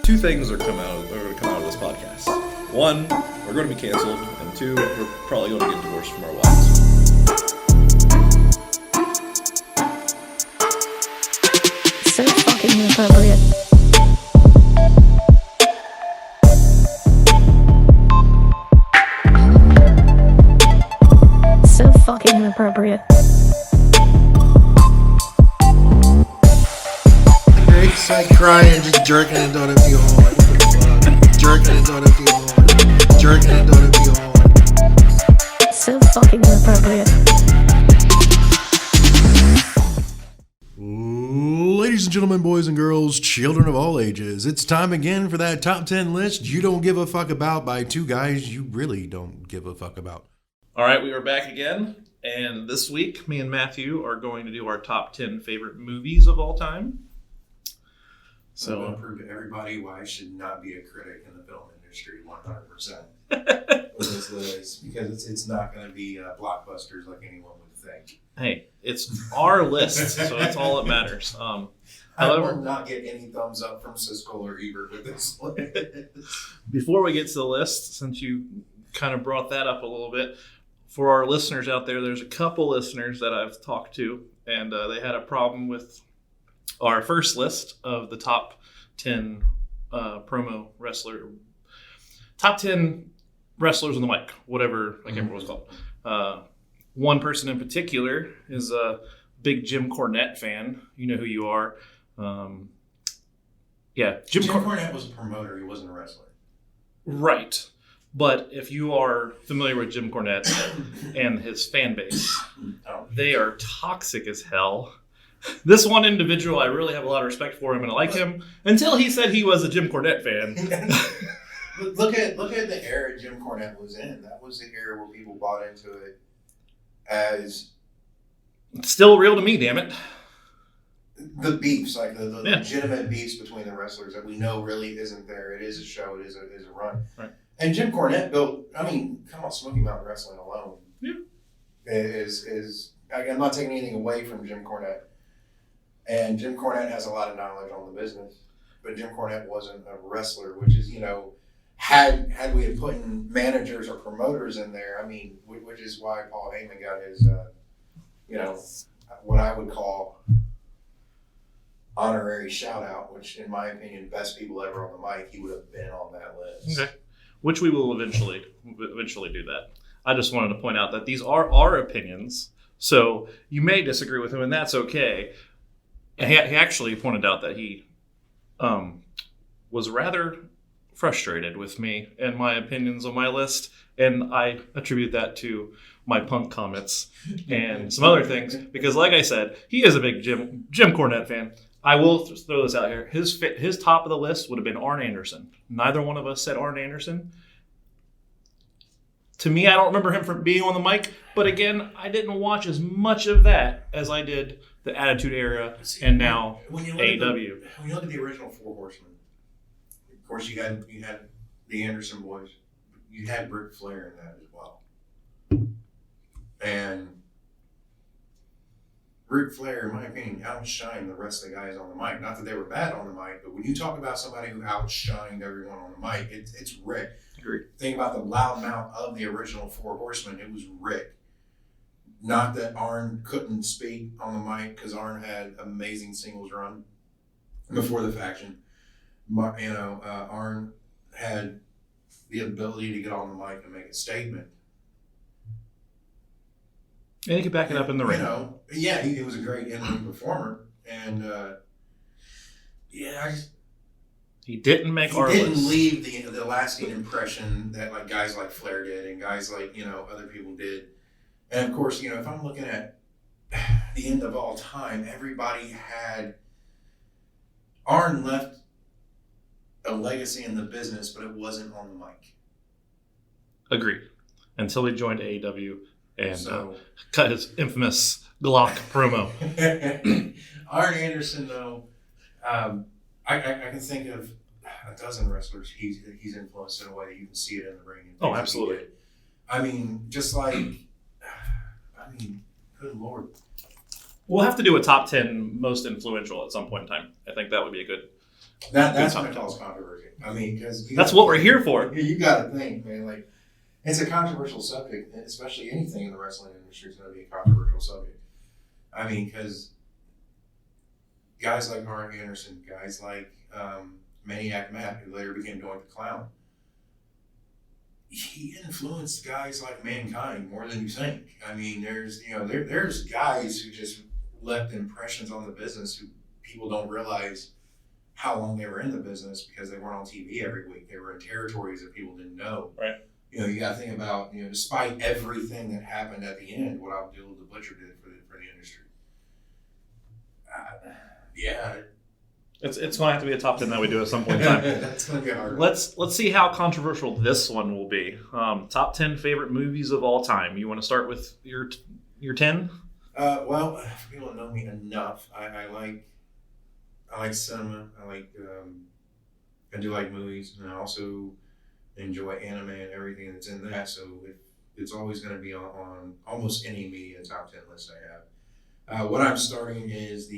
two things are going to come out of this podcast. One, we're going to be canceled, and two, we're probably going to get divorced from our wives. So fucking inappropriate. So fucking inappropriate. It's like crying, just jerking into an empty hole. What the fuck? Jerking into an empty hole. Jerking into an empty hole. So fucking inappropriate. Ladies and gentlemen, boys and girls, children of all ages, it's time again for that top 10 list you don't give a fuck about by two guys you really don't give a fuck about. All right, we are back again, and this week, me and Matthew are going to do our top 10 favorite movies of all time. So I'm going to prove to everybody why I should not be a critic in the film industry 100%. With this list, because it's not going to be blockbusters like anyone would think. Hey, it's our list, so that's all that matters. I will not get any thumbs up from Siskel or Ebert with this list. Before we get to the list, since you kind of brought that up a little bit, for our listeners out there, there's a couple listeners that I've talked to, and they had a problem with our first list of the top 10 promo wrestler, top 10 wrestlers on the mic, whatever, I can't remember what it's called. One person in particular is a big Jim Cornette fan. You know who you are. Jim Cornette was a promoter. He wasn't a wrestler. Right. But if you are familiar with Jim Cornette and his fan base, they are toxic as hell. This one individual, I really have a lot of respect for him and I like him until he said he was a Jim Cornette fan. Look at the era Jim Cornette was in. That was the era where people bought into it as It's still real to me, damn it. The beefs, like the legitimate beefs between the wrestlers that we know really isn't there. It is a show. It is a run. Right. And Jim Cornette built. I mean, come on, Smoky Mountain Wrestling alone is. I'm not taking anything away from Jim Cornette. And Jim Cornette has a lot of knowledge on the business, but Jim Cornette wasn't a wrestler, which is, had we had put in managers or promoters in there, I mean, which is why Paul Heyman got his, what I would call honorary shout out, which in my opinion, best people ever on the mic, he would have been on that list. Okay. Which we will eventually do that. I just wanted to point out that these are our opinions, so you may disagree with him, and that's okay. And he actually pointed out that he was rather frustrated with me and my opinions on my list, and I attribute that to my punk comments and some other things, because like I said, he is a big Jim Cornette fan. I will throw this out here. His top of the list would have been Arn Anderson. Neither one of us said Arn Anderson. To me, I don't remember him from being on the mic, but again, I didn't watch as much of that as I did the Attitude Era and now AEW. When you look at the original Four Horsemen, of course you had the Anderson boys. You had Ric Flair in that as well. And Ric Flair, in my opinion, outshined the rest of the guys on the mic. Not that they were bad on the mic, but when you talk about somebody who outshined everyone on the mic, it's Rick. Agreed. Think about the loudmouth of the original Four Horsemen. It was Rick. Not that Arn couldn't speak on the mic, because Arn had amazing singles run before the faction. Arn had the ability to get on the mic and make a statement. And he could back it up in the ring. He was a great in-ring performer, and he didn't make our list. He didn't leave the lasting impression that like guys like Flair did and guys like other people did. And of course, if I'm looking at the end of all time, everybody had Arn left a legacy in the business, but it wasn't on the mic. Agreed. Until he joined AEW and cut his infamous Glock promo. Arn Anderson, though, I can think of a dozen wrestlers he's influenced in a way that you can see it in the ring. Oh, absolutely. I mean, just like, good Lord. We'll have to do a top 10 most influential at some point in time. I think that would be a That's what I call controversy. I mean, because that's what we're here for. You got to think, man. Like, it's a controversial subject, especially anything in the wrestling industry is going to be a controversial subject. I mean, because guys like Arn Anderson, guys like Maniac Matt, who later became Doink the Clown, he influenced guys like Mankind more than you think. I mean, there's guys who just left impressions on the business who people don't realize how long they were in the business because they weren't on TV every week. They were in territories that people didn't know. Right. You got to think about, despite everything that happened at the end, what Abdul the Butcher did for the industry. Yeah. It's going to have to be a top 10 that we do at some point in time. That's going to be hard. Let's see how controversial this one will be. Top 10 favorite movies of all time. You want to start with your 10? Well, if people don't know me enough, I like cinema. I do like movies, and I also enjoy anime and everything that's in that. So it's always going to be on almost any media top 10 list I have. What I'm starting is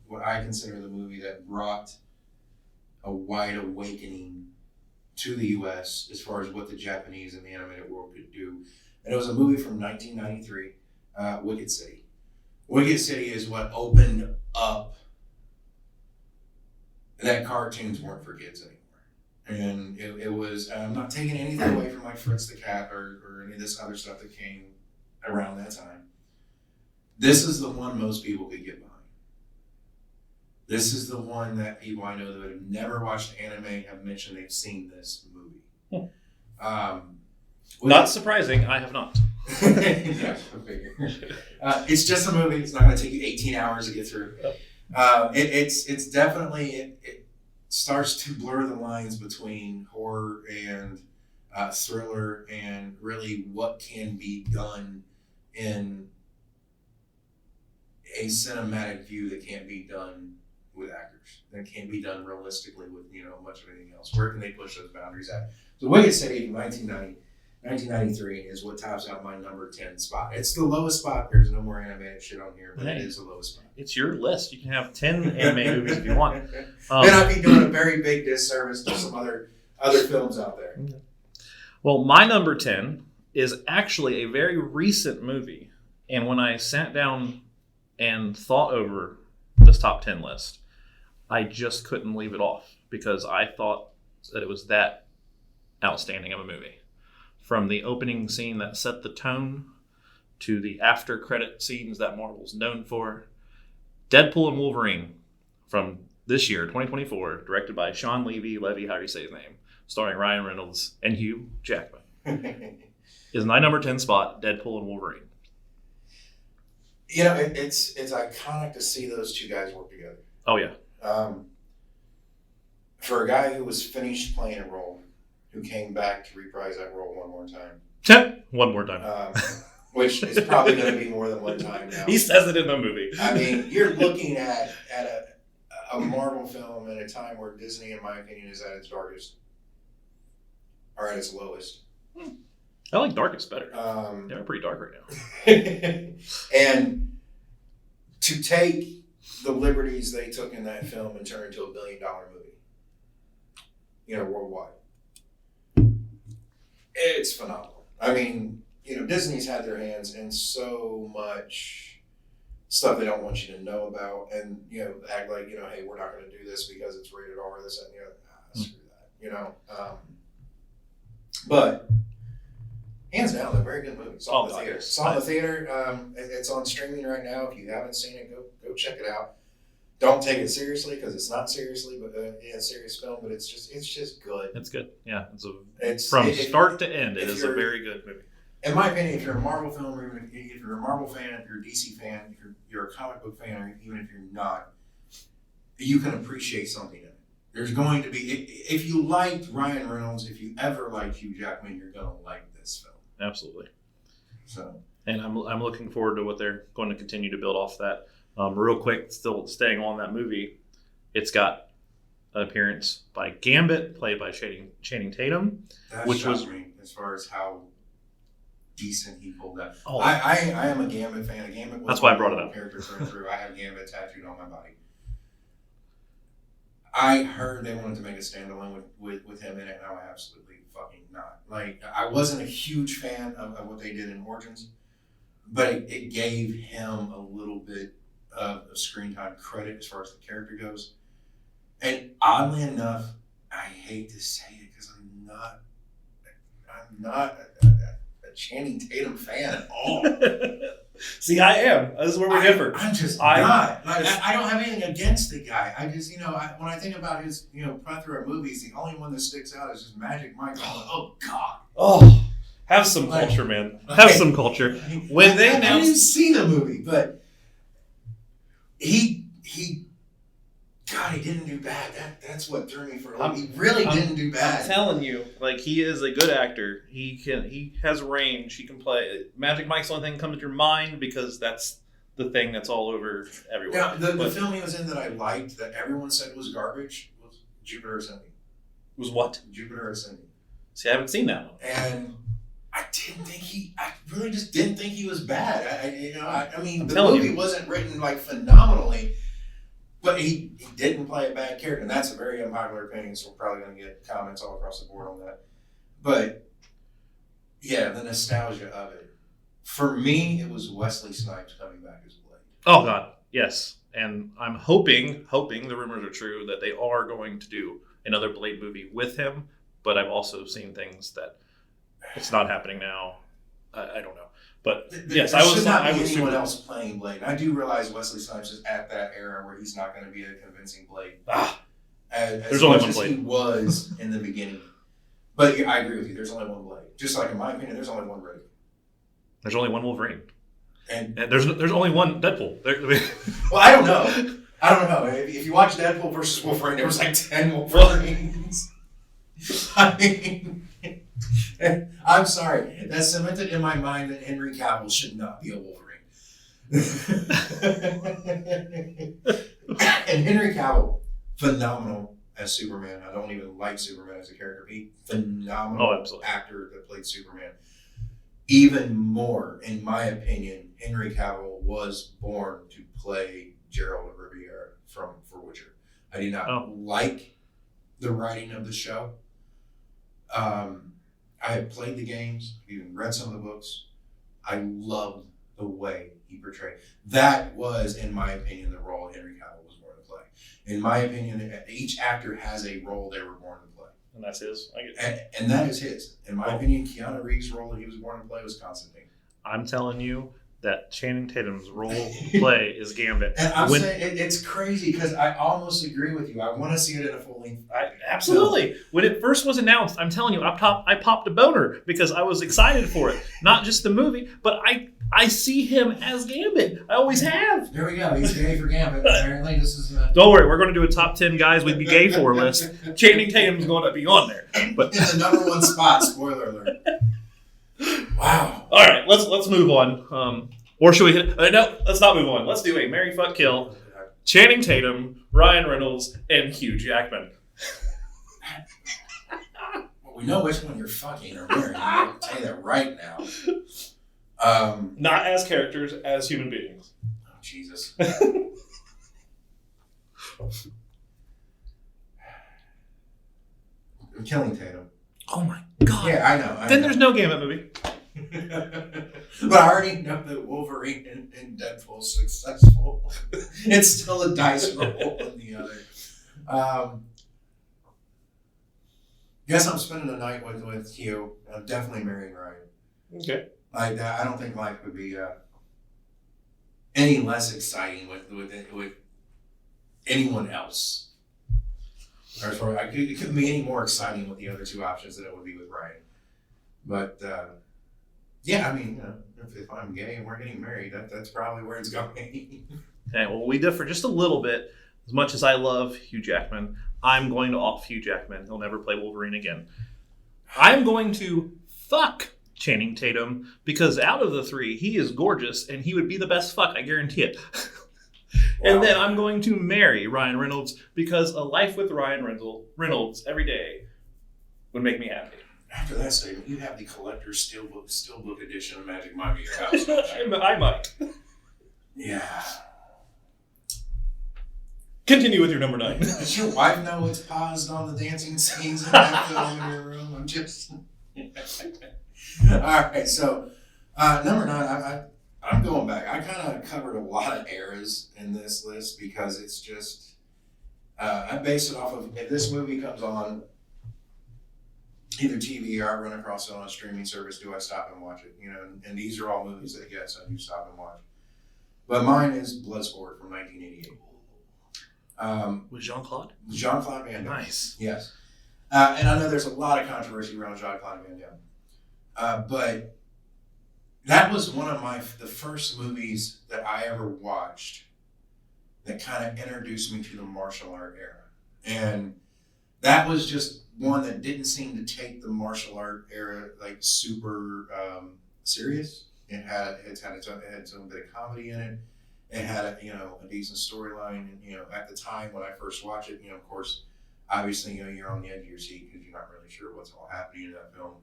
what I consider the movie that brought a wide awakening to the U.S. as far as what the Japanese and the animated world could do. And it was a movie from 1993, Wicked City. Wicked City is what opened up that cartoons weren't for kids anymore. And it was, I'm not taking anything away from like Fritz the Cat or any of this other stuff that came around that time. This is the one most people could get behind. This is the one that people I know that have never watched anime have mentioned they've seen this movie. Not surprising, I have not. Yeah, I figure. It's just a movie. It's not going to take you 18 hours to get through. It's definitely, it starts to blur the lines between horror and thriller and really what can be done in a cinematic view that can't be done with actors, that can't be done realistically with much of anything else. Where can they push those boundaries at? So Wicked City from 1993 is what tops out my number 10 spot. It's the lowest spot. There's no more animated shit on here, but it is the lowest spot. It's your list. You can have 10 anime movies if you want. Then I'd be doing a very big disservice to some other films out there. Well, my number 10 is actually a very recent movie. And when I sat down and thought over this top 10 list, I just couldn't leave it off because I thought that it was that outstanding of a movie. From the opening scene that set the tone to the after credit scenes that Marvel's known for, Deadpool and Wolverine from this year, 2024, directed by Sean Levy, however you say his name, starring Ryan Reynolds and Hugh Jackman, is my number 10 spot, Deadpool and Wolverine. It's iconic to see those two guys work together. Oh, yeah. For a guy who was finished playing a role, who came back to reprise that role one more time. One more time. Which is probably going to be more than one time now. He says it in the movie. I mean, you're looking at a Marvel film at a time where Disney, in my opinion, is at its darkest. Or at its lowest. I like Darkest better. They're pretty dark right now. And to take the liberties they took in that film and turn it into $1 billion movie, worldwide. It's phenomenal. I mean, Disney's had their hands in so much stuff they don't want you to know about, and act like hey, we're not going to do this because it's rated R, this and screw that, But hands down, they're very good movies. Saw in the theater. Saw in the theater. It's on streaming right now. If you haven't seen it, go check it out. Don't take it seriously because it's not seriously, but a serious film. But it's just good. It's good. Yeah, from start to end. It is a very good movie. In my opinion, if you're a Marvel film, or even if you're a Marvel fan, if you're a DC fan, if you're a comic book fan, or even if you're not, you can appreciate something in it. There's going to be, if you liked Ryan Reynolds, if you ever liked Hugh Jackman, you're going to like this film. Absolutely. So, and I'm looking forward to what they're going to continue to build off that. Real quick, still staying on that movie, it's got an appearance by Gambit, played by Channing Tatum, which was me as far as how decent he pulled that. Oh. I am a Gambit fan. Gambit was That's why I brought it up. Character through and through. I have Gambit tattooed on my body. I heard they wanted to make a standalone with him in it, and I'm absolutely fucking not. Like, I wasn't a huge fan of what they did in Origins, but it gave him a little bit of screen time credit as far as the character goes. And oddly enough, I hate to say it because I'm not a Channing Tatum fan at all. See, I am. This is where we differ. I'm just not. Like, I don't have anything against the guy. I just, when I think about his, plethora of movies, the only one that sticks out is just Magic Mike. I'm like, oh God. Oh, have some culture, man. Have some culture. When they announced, I didn't see the movie, but he didn't do bad. That's what threw me for a loop. He really didn't do bad. I'm telling you, like, he is a good actor. He has range. He can play. Magic Mike's the only thing that comes to your mind because that's the thing that's all over everywhere. Now, the film he was in that I liked that everyone said was garbage was Jupiter Ascending. Was what? Jupiter Ascending. See, I haven't seen that one. And I really just didn't think he was bad. I mean, the movie wasn't written like phenomenally. But he didn't play a bad character, and that's a very unpopular opinion, so we're probably going to get comments all across the board on that. But, yeah, the nostalgia of it. For me, it was Wesley Snipes coming back as Blade. Oh, God, yes. And I'm hoping the rumors are true, that they are going to do another Blade movie with him, but I've also seen things that it's not happening now. I don't know. But yes, there should not be anyone else playing Blade. I do realize Wesley Snipes is at that era where he's not going to be a convincing Blade. There's only one Blade. He was in the beginning. But I agree with you. There's only one Blade. Just like in my opinion, there's only one Raven. There's only one Wolverine. And there's only one Deadpool. Well, I don't know. If you watch Deadpool versus Wolverine, there was like 10 Wolverines. I mean, I'm sorry. That's cemented in my mind that Henry Cavill should not be a Wolverine. And Henry Cavill, phenomenal as Superman. I don't even like Superman as a character. He phenomenal actor that played Superman. Even more, in my opinion, Henry Cavill was born to play Geralt of Rivia for Witcher. I did not like the writing of the show. I have played the games, even read some of the books. I loved the way he portrayed. That was, in my opinion, the role Henry Cavill was born to play. In my opinion, each actor has a role they were born to play. And that's his. And that is his. In my opinion, Keanu Reeves' role that he was born to play was Constantine. I'm telling you that Channing Tatum's role play is Gambit. And I'm saying it's crazy because I almost agree with you. I want to see it in a full length. Absolutely. When it first was announced, I'm telling you, I popped a boner because I was excited for it. Not just the movie, but I see him as Gambit. I always have. There we go. He's gay for Gambit. Apparently, this is. Don't worry, we're going to do a top 10 guys we'd be gay for list. Channing Tatum's going to be on there. But in the number one spot. Spoiler alert. Wow. All right, let's move on. Or should we hit? No, let's not move on. Let's do a Marry, Fuck, Kill. Channing Tatum, Ryan Reynolds, and Hugh Jackman. Well, we know which one you're fucking or marrying. I'll tell you that right now. Not as characters, as human beings. Oh, Jesus. I'm killing Tatum. Oh my God. Yeah, I know. Then there's no Gambit movie. But I already know that Wolverine and Deadpool is successful. It's still a dice roll in the other. Guess I'm spending the night with Hugh. I'm definitely marrying Ryan. Okay. Like I don't think life would be any less exciting with anyone else. Or it couldn't be any more exciting with the other two options than it would be with Ryan. But yeah, I mean, if I'm gay and we're getting married, that's probably where it's going. Okay, well, we differ just a little bit. As much as I love Hugh Jackman, I'm going to off Hugh Jackman. He'll never play Wolverine again. I'm going to fuck Channing Tatum because out of the three, he is gorgeous and he would be the best fuck, I guarantee it. And then I'm going to marry Ryan Reynolds because a life with Ryan Reynolds every day would make me happy. After that statement, you have the collector's steelbook edition of Magic Mike at your house. I might. Yeah. Continue with your number 9. Does your wife know it's paused on the dancing scenes in that film in your room? I'm just. All right, so number 9, I'm going back. I kind of covered a lot of eras in this list because it's just. I base it off of if this movie comes on either TV or I run across it on a streaming service, do I stop and watch it? You know, and these are all movies that yes, I do stop and watch. But mine is Bloodsport from 1988. With Jean-Claude? Jean-Claude Van Damme. Nice. Yes. And I know there's a lot of controversy around Jean-Claude Van Damme. But that was one of the first movies that I ever watched that kind of introduced me to the martial art era. And that was just one that didn't seem to take the martial art era like super serious. It had its own bit of comedy in it. It had a decent storyline, and at the time when I first watched it, of course, obviously you're on the edge of your seat because you're not really sure what's all happening in that film,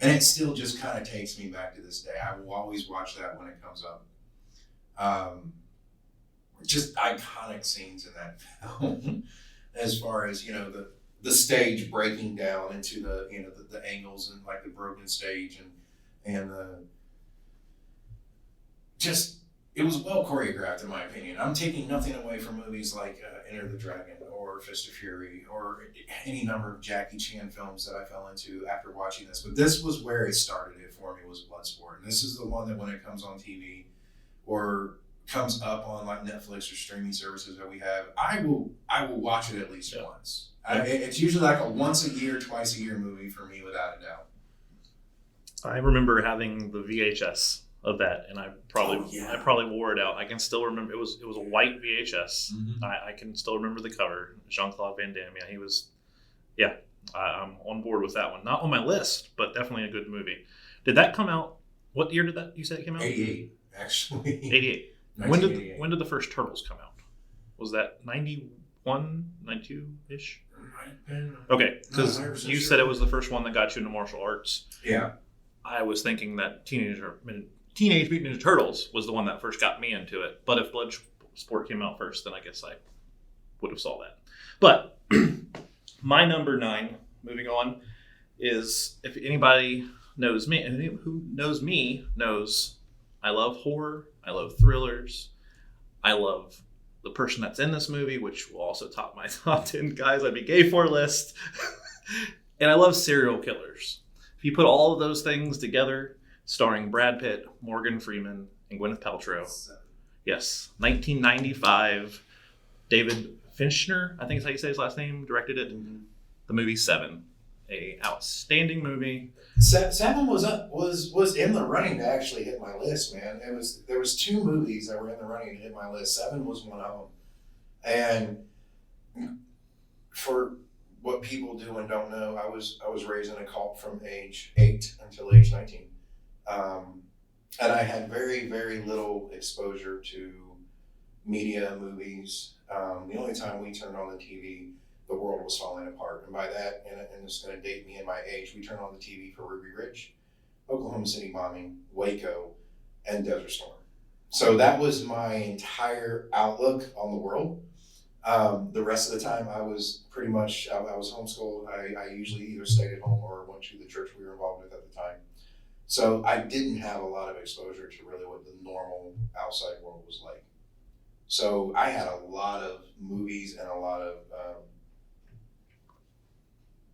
and it still just kind of takes me back to this day. I will always watch that when it comes up. Just iconic scenes in that film, as far as the stage breaking down into the angles and like the broken stage and just. It was well choreographed, in my opinion. I'm taking nothing away from movies like Enter the Dragon or Fist of Fury or any number of Jackie Chan films that I fell into after watching this. But this was where it started it for me, was Bloodsport. And this is the one that when it comes on TV or comes up on like Netflix or streaming services that we have, I will watch it at least once. It's usually like a once a year, twice a year movie for me, without a doubt. I remember having the VHS of that, and I probably wore it out. I can still remember it was a white VHS. Mm-hmm. I can still remember the cover. Jean-Claude Van Damme. Yeah, he was. Yeah, I'm on board with that one. Not on my list, but definitely a good movie. Did that come out? What year did that? You said it came out? 88, actually. 88. When did the first Turtles come out? Was that 91, 92-ish? Okay, because you said it was the first one that got you into martial arts. Yeah. I was thinking that Teenage Mutant Ninja Turtles was the one that first got me into it. But if Bloodsport came out first, then I guess I would have saw that. But my number 9, moving on, is if anybody knows me, and who knows me knows I love horror, I love thrillers, I love the person that's in this movie, which will also top my top 10 guys I'd be gay for list. And I love serial killers. If you put all of those things together, starring Brad Pitt, Morgan Freeman, and Gwyneth Paltrow. Yes, 1995. David Fincher, I think is how you say his last name, directed it. Mm-hmm. The movie Seven, a outstanding movie. Seven was in the running to actually hit my list, man. There was 2 movies that were in the running to hit my list. Seven was one of them, and for what people do and don't know, I was raised in a cult from age 8 until age 19. And I had very, very little exposure to media, movies. The only time we turned on the TV, the world was falling apart. And by that, and it's going to date me in my age, we turned on the TV for Ruby Ridge, Oklahoma City bombing, Waco, and Desert Storm. So that was my entire outlook on the world. The rest of the time I was pretty much, I was homeschooled. I usually either stayed at home or went to the church we were involved with at the time. So I didn't have a lot of exposure to really what the normal outside world was like. So I had a lot of movies and a lot of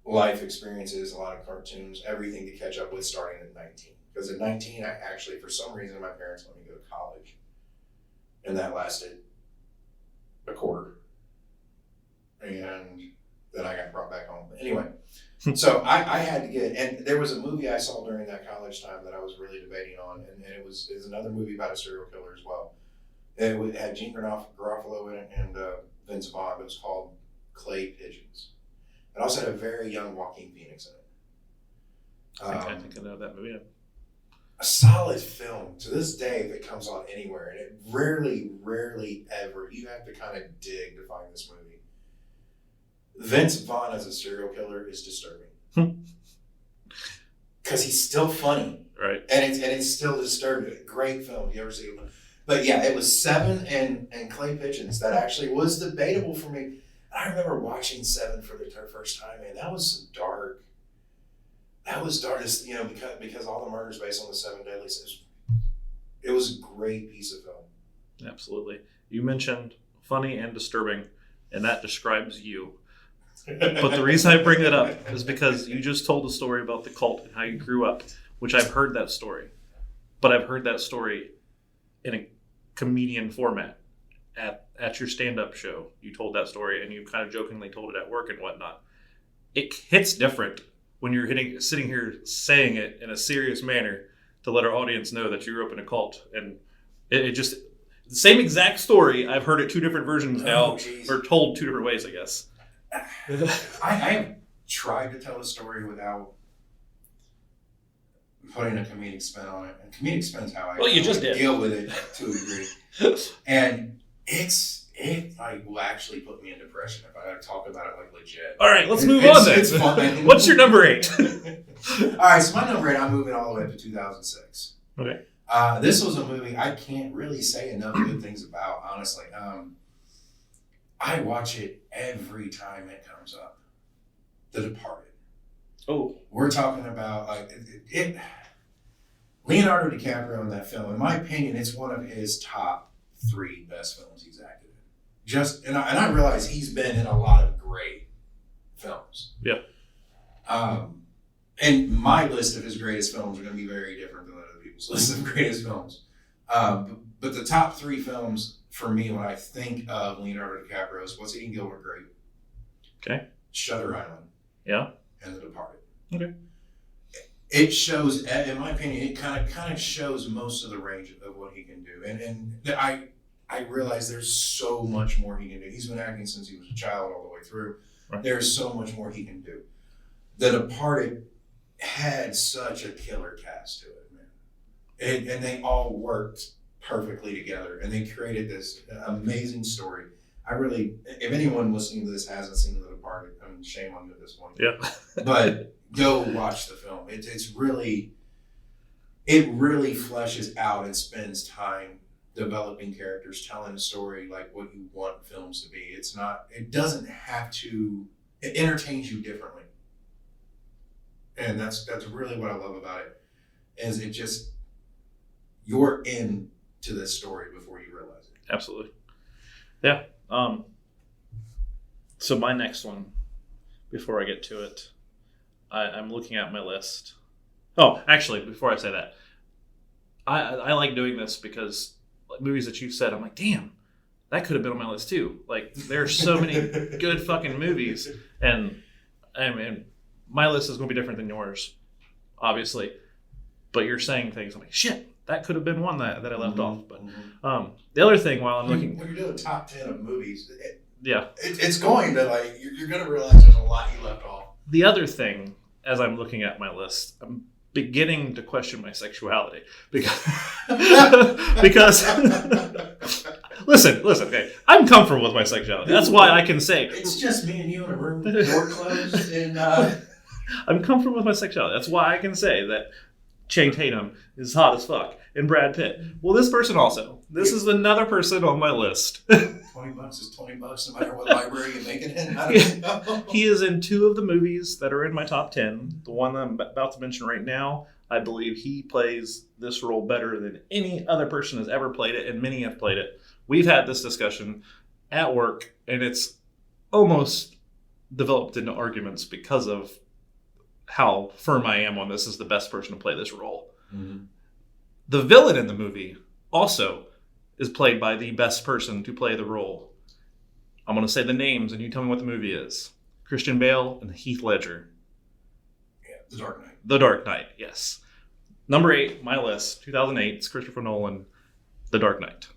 life experiences, a lot of cartoons, everything to catch up with starting at 19. Because at 19, I actually, for some reason, my parents let me go to college. And that lasted a quarter. And then I got brought back home. But anyway, so I had to get, and there was a movie I saw during that college time that I was really debating on, and it was another movie about a serial killer as well. It had Gene Garofalo in it and Vince Vaughn. It was called Clay Pigeons. It also had a very young Joaquin Phoenix in it. I think I know that movie. A solid film to this day that comes on anywhere, and it rarely ever, you have to kind of dig to find this movie. Vince Vaughn as a serial killer is disturbing. Because he's still funny. Right. And it's still disturbing. Great film. You ever see it? But yeah, it was Seven and Clay Pigeons that actually was debatable for me. I remember watching Seven for the first time, and that was dark. That was dark, you know, because all the murders based on the Seven Deadly Sins. It was a great piece of film. Absolutely. You mentioned funny and disturbing, and that describes you. But the reason I bring it up is because you just told a story about the cult and how you grew up, which I've heard that story. But I've heard that story in a comedian format. At your stand-up show, you told that story, and you kind of jokingly told it at work and whatnot. It hits different when you're sitting here saying it in a serious manner to let our audience know that you grew up in a cult. And it just, the same exact story, I've heard it two different versions now, or told two different ways, I guess. I have tried to tell a story without putting a comedic spin on it. And comedic spin is how I deal with it to a degree. And it like will actually put me in depression if I talk about it like legit. All right, let's move on then. It's fun. What's your number 8? All right, so my number 8, I'm moving all the way up to 2006. Okay. This was a movie I can't really say enough good things about, honestly. I watch it every time it comes up. The Departed. Oh. We're talking about like it Leonardo DiCaprio in that film, in my opinion, it's one of his top 3 best films he's acted in. And I realize he's been in a lot of great films. Yeah. And my list of his greatest films are going to be very different than other people's list of greatest films. But the top 3 films for me when I think of Leonardo DiCaprio is What's Eating Gilbert Grape? Okay. Shutter Island. Yeah. And The Departed. Okay. It shows, in my opinion, it kind of shows most of the range of what he can do. And I realize there's so much more he can do. He's been acting since he was a child all the way through. Right. There's so much more he can do. The Departed had such a killer cast to it, man. And they all worked perfectly together. And they created this amazing story. If anyone listening to this hasn't seen The Departed, I mean, shame on you at this point. Yeah. But go watch the film. It really fleshes out and spends time developing characters, telling a story like what you want films to be. It doesn't have to, it entertains you differently. And that's really what I love about it, is it just, you're into this story before you realize it. Absolutely. Yeah. So my next one, before I get to it, I'm looking at my list. Oh, actually, before I say that, I like doing this because like, movies that you said, I'm like, damn, that could have been on my list too. Like, there are so many good fucking movies, and I mean, my list is going to be different than yours, obviously. But you're saying things, I'm like, shit, that could have been one that I left off. But the other thing, while I'm looking, when you're doing top 10 of movies, it's going to like you're going to realize there's a lot you left off. The other thing, as I'm looking at my list, I'm beginning to question my sexuality because listen, okay, I'm comfortable with my sexuality. That's why I can say it's just me and you in a room, door closed, and I'm comfortable with my sexuality. That's why I can say that Channing Tatum is hot as fuck and Brad Pitt. Well, this person also. This is another person on my list. $20 is $20, no matter what library you make it in. He is in 2 of the movies that are in my top 10. The one I'm about to mention right now, I believe he plays this role better than any other person has ever played it, and many have played it. We've had this discussion at work, and it's almost developed into arguments because of how firm I am on this is the best person to play this role. Mm-hmm. The villain in the movie also is played by the best person to play the role. I'm going to say the names and you tell me what the movie is. Christian Bale and Heath Ledger. Yeah, The Dark Knight. The Dark Knight, yes. Number 8, my list, 2008, it's Christopher Nolan, The Dark Knight.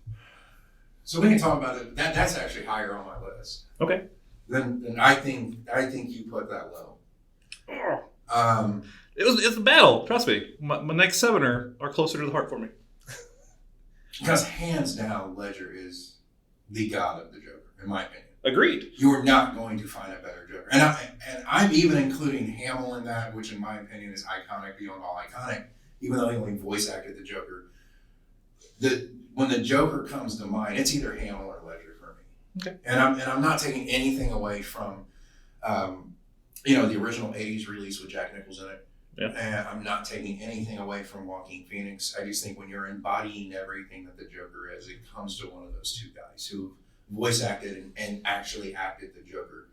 So we can talk about it. That's actually higher on my list. Okay. Then I think you put that low. It's a battle. Trust me. My next 7 are closer to the heart for me. Because hands down, Ledger is the god of the Joker, in my opinion. Agreed. You're not going to find a better Joker. And I'm even including Hamill in that, which in my opinion is iconic beyond all iconic, even though he only voice acted the Joker. when the Joker comes to mind, it's either Hamill or Ledger for me. Okay. And I'm not taking anything away from, the original '80s release with Jack Nicholson in it. Yeah. And I'm not taking anything away from Joaquin Phoenix. I just think when you're embodying everything that the Joker is, it comes to one of those two guys who voice acted and actually acted the Joker.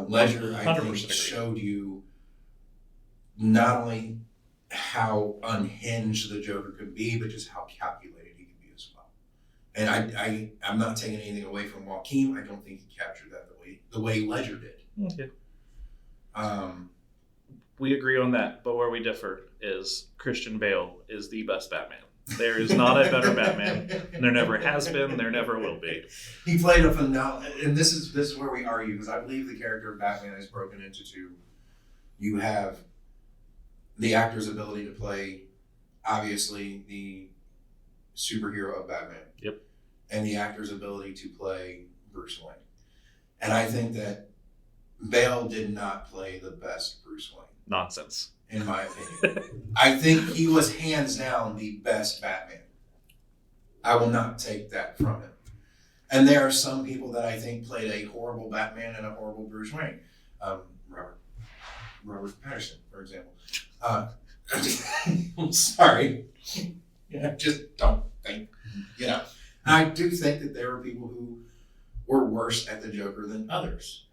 Ledger, I think, showed you not only how unhinged the Joker could be, but just how calculated he could be as well. And I'm not taking anything away from Joaquin. I don't think he captured that the way Ledger did. Okay. We agree on that, but where we differ is Christian Bale is the best Batman. There is not a better Batman. There never has been. There never will be. He played a phenomenal, and this is where we argue, because I believe the character of Batman is broken into two. You have the actor's ability to play, obviously, the superhero of Batman. Yep. And the actor's ability to play Bruce Wayne. And I think that Bale did not play the best Bruce Wayne. Nonsense. In my opinion. I think he was hands down the best Batman. I will not take that from him. And there are some people that I think played a horrible Batman and a horrible Bruce Wayne. Robert Pattinson, for example. I'm sorry. Just don't think, I do think that there were people who were worse at the Joker than others.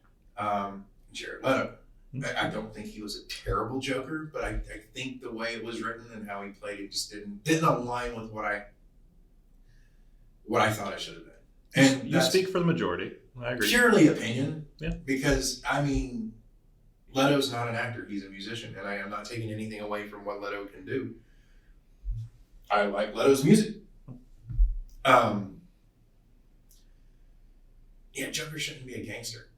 Jared Leto. I don't think he was a terrible Joker, but I think the way it was written and how he played it just didn't align with what I thought it should have been. And you speak for the majority. I agree. Purely opinion. Yeah. Because Leto's not an actor; he's a musician, and I am not taking anything away from what Leto can do. I like Leto's music. Joker shouldn't be a gangster.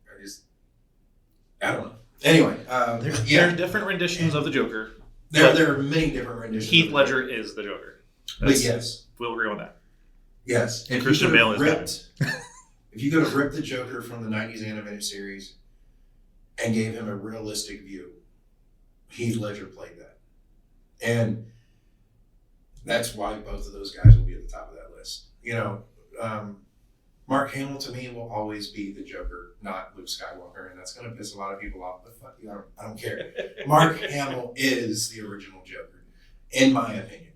I don't know. Anyway, there are different renditions of the Joker. There are many different renditions. Heath Ledger is the Joker. But yes, we'll agree on that. Yes, and Christian Bale is Batman. If you could have ripped the Joker from the '90s animated series and gave him a realistic view, Heath Ledger played that, and that's why both of those guys will be at the top of that list. Mark Hamill to me will always be the Joker, not Luke Skywalker, and that's going to piss a lot of people off. But fuck you, I don't care. Mark Hamill is the original Joker, in my opinion.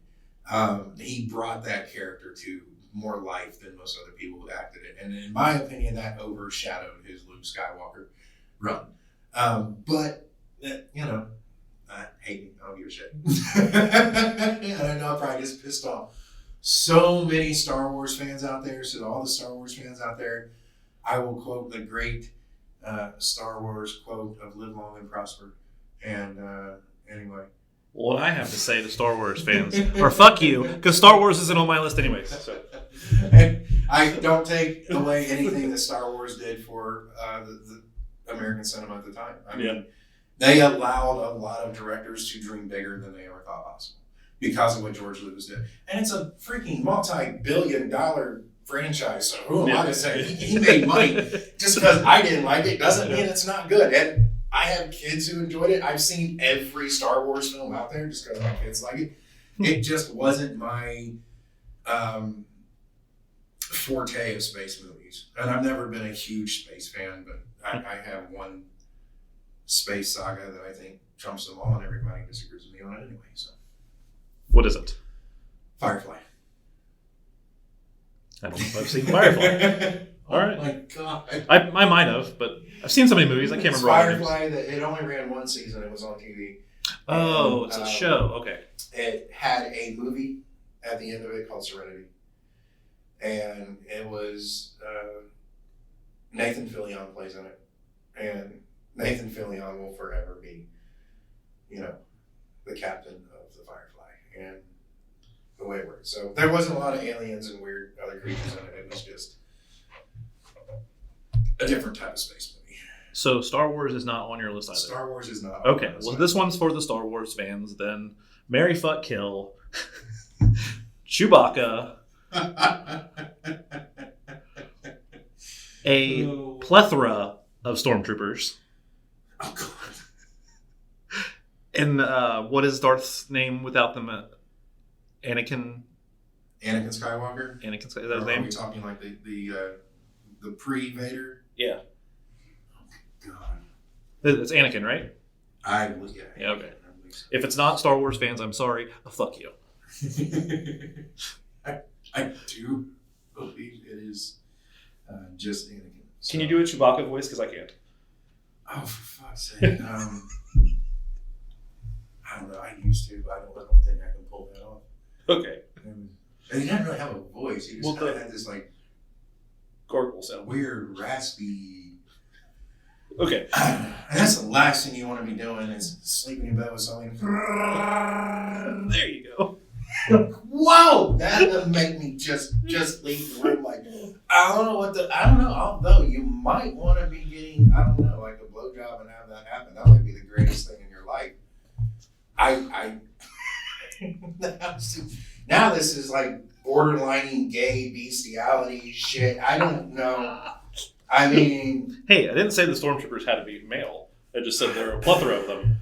He brought that character to more life than most other people who acted it, and in my opinion, that overshadowed his Luke Skywalker run. But I hate me. I don't give a shit. And I know I probably just pissed off so many Star Wars fans out there. So to all the Star Wars fans out there, I will quote the great Star Wars quote of "Live long and prosper." And anyway, what I have to say to Star Wars fans, or fuck you, because Star Wars isn't on my list anyways. So. And I don't take away anything that Star Wars did for the American cinema at the time. I mean, they allowed a lot of directors to dream bigger than they ever thought possible because of what George Lucas did. And it's a freaking multi-billion-dollar franchise, so who am I to say? He made money. Just because I didn't like it doesn't mean it's not good. And I have kids who enjoyed it. I've seen every Star Wars film out there just because my kids like it. It just wasn't my forte of space movies. And I've never been a huge space fan, but I have one space saga that I think trumps them all, and everybody disagrees with me on it anyway. So, what is it? Firefly. I don't know if I've seen Firefly. All right. Oh my god. I might have, but I've seen so many movies. I can't remember all the names. Firefly, it only ran one season. It was on TV. Oh, it's a show. Okay. It had a movie at the end of it called Serenity. And it was Nathan Fillion plays in it. And Nathan Fillion will forever be, the captain of the Firefly and the way it works. So there wasn't a lot of aliens and weird other creatures in it. It was just a different type of space movie. So Star Wars is not on your list either? Star Wars is not on okay, well either. This one's for the Star Wars fans then. Marry, fuck, kill. Chewbacca. A plethora of stormtroopers. Oh, God. And what is Darth's name without them? Anakin? Anakin Skywalker. Anakin Skywalker. Is that his Or name? Are we talking like the pre-Vader? Yeah. God, It's Anakin, right? yeah. Okay. If it's not Star Wars fans, I'm sorry. Fuck you. I do believe it is just Anakin. So. Can you do a Chewbacca voice? Because I can't. Oh, for fuck's sake. I don't know. I used to. I don't think I can pull that off. Okay. And he didn't really have a voice. He just had this like gargle sound. Weird, raspy. Okay. And that's the last thing you want to be doing is sleeping in bed with something. There you go. Whoa! That would make me just leave the room like, I don't know. Although you might want to be getting, I don't know, like a blowjob and have that happen. That might be the greatest thing in your life. Now this is like borderlining gay bestiality shit. I don't know. I mean... Hey, I didn't say the stormtroopers had to be male. I just said there were a plethora of them.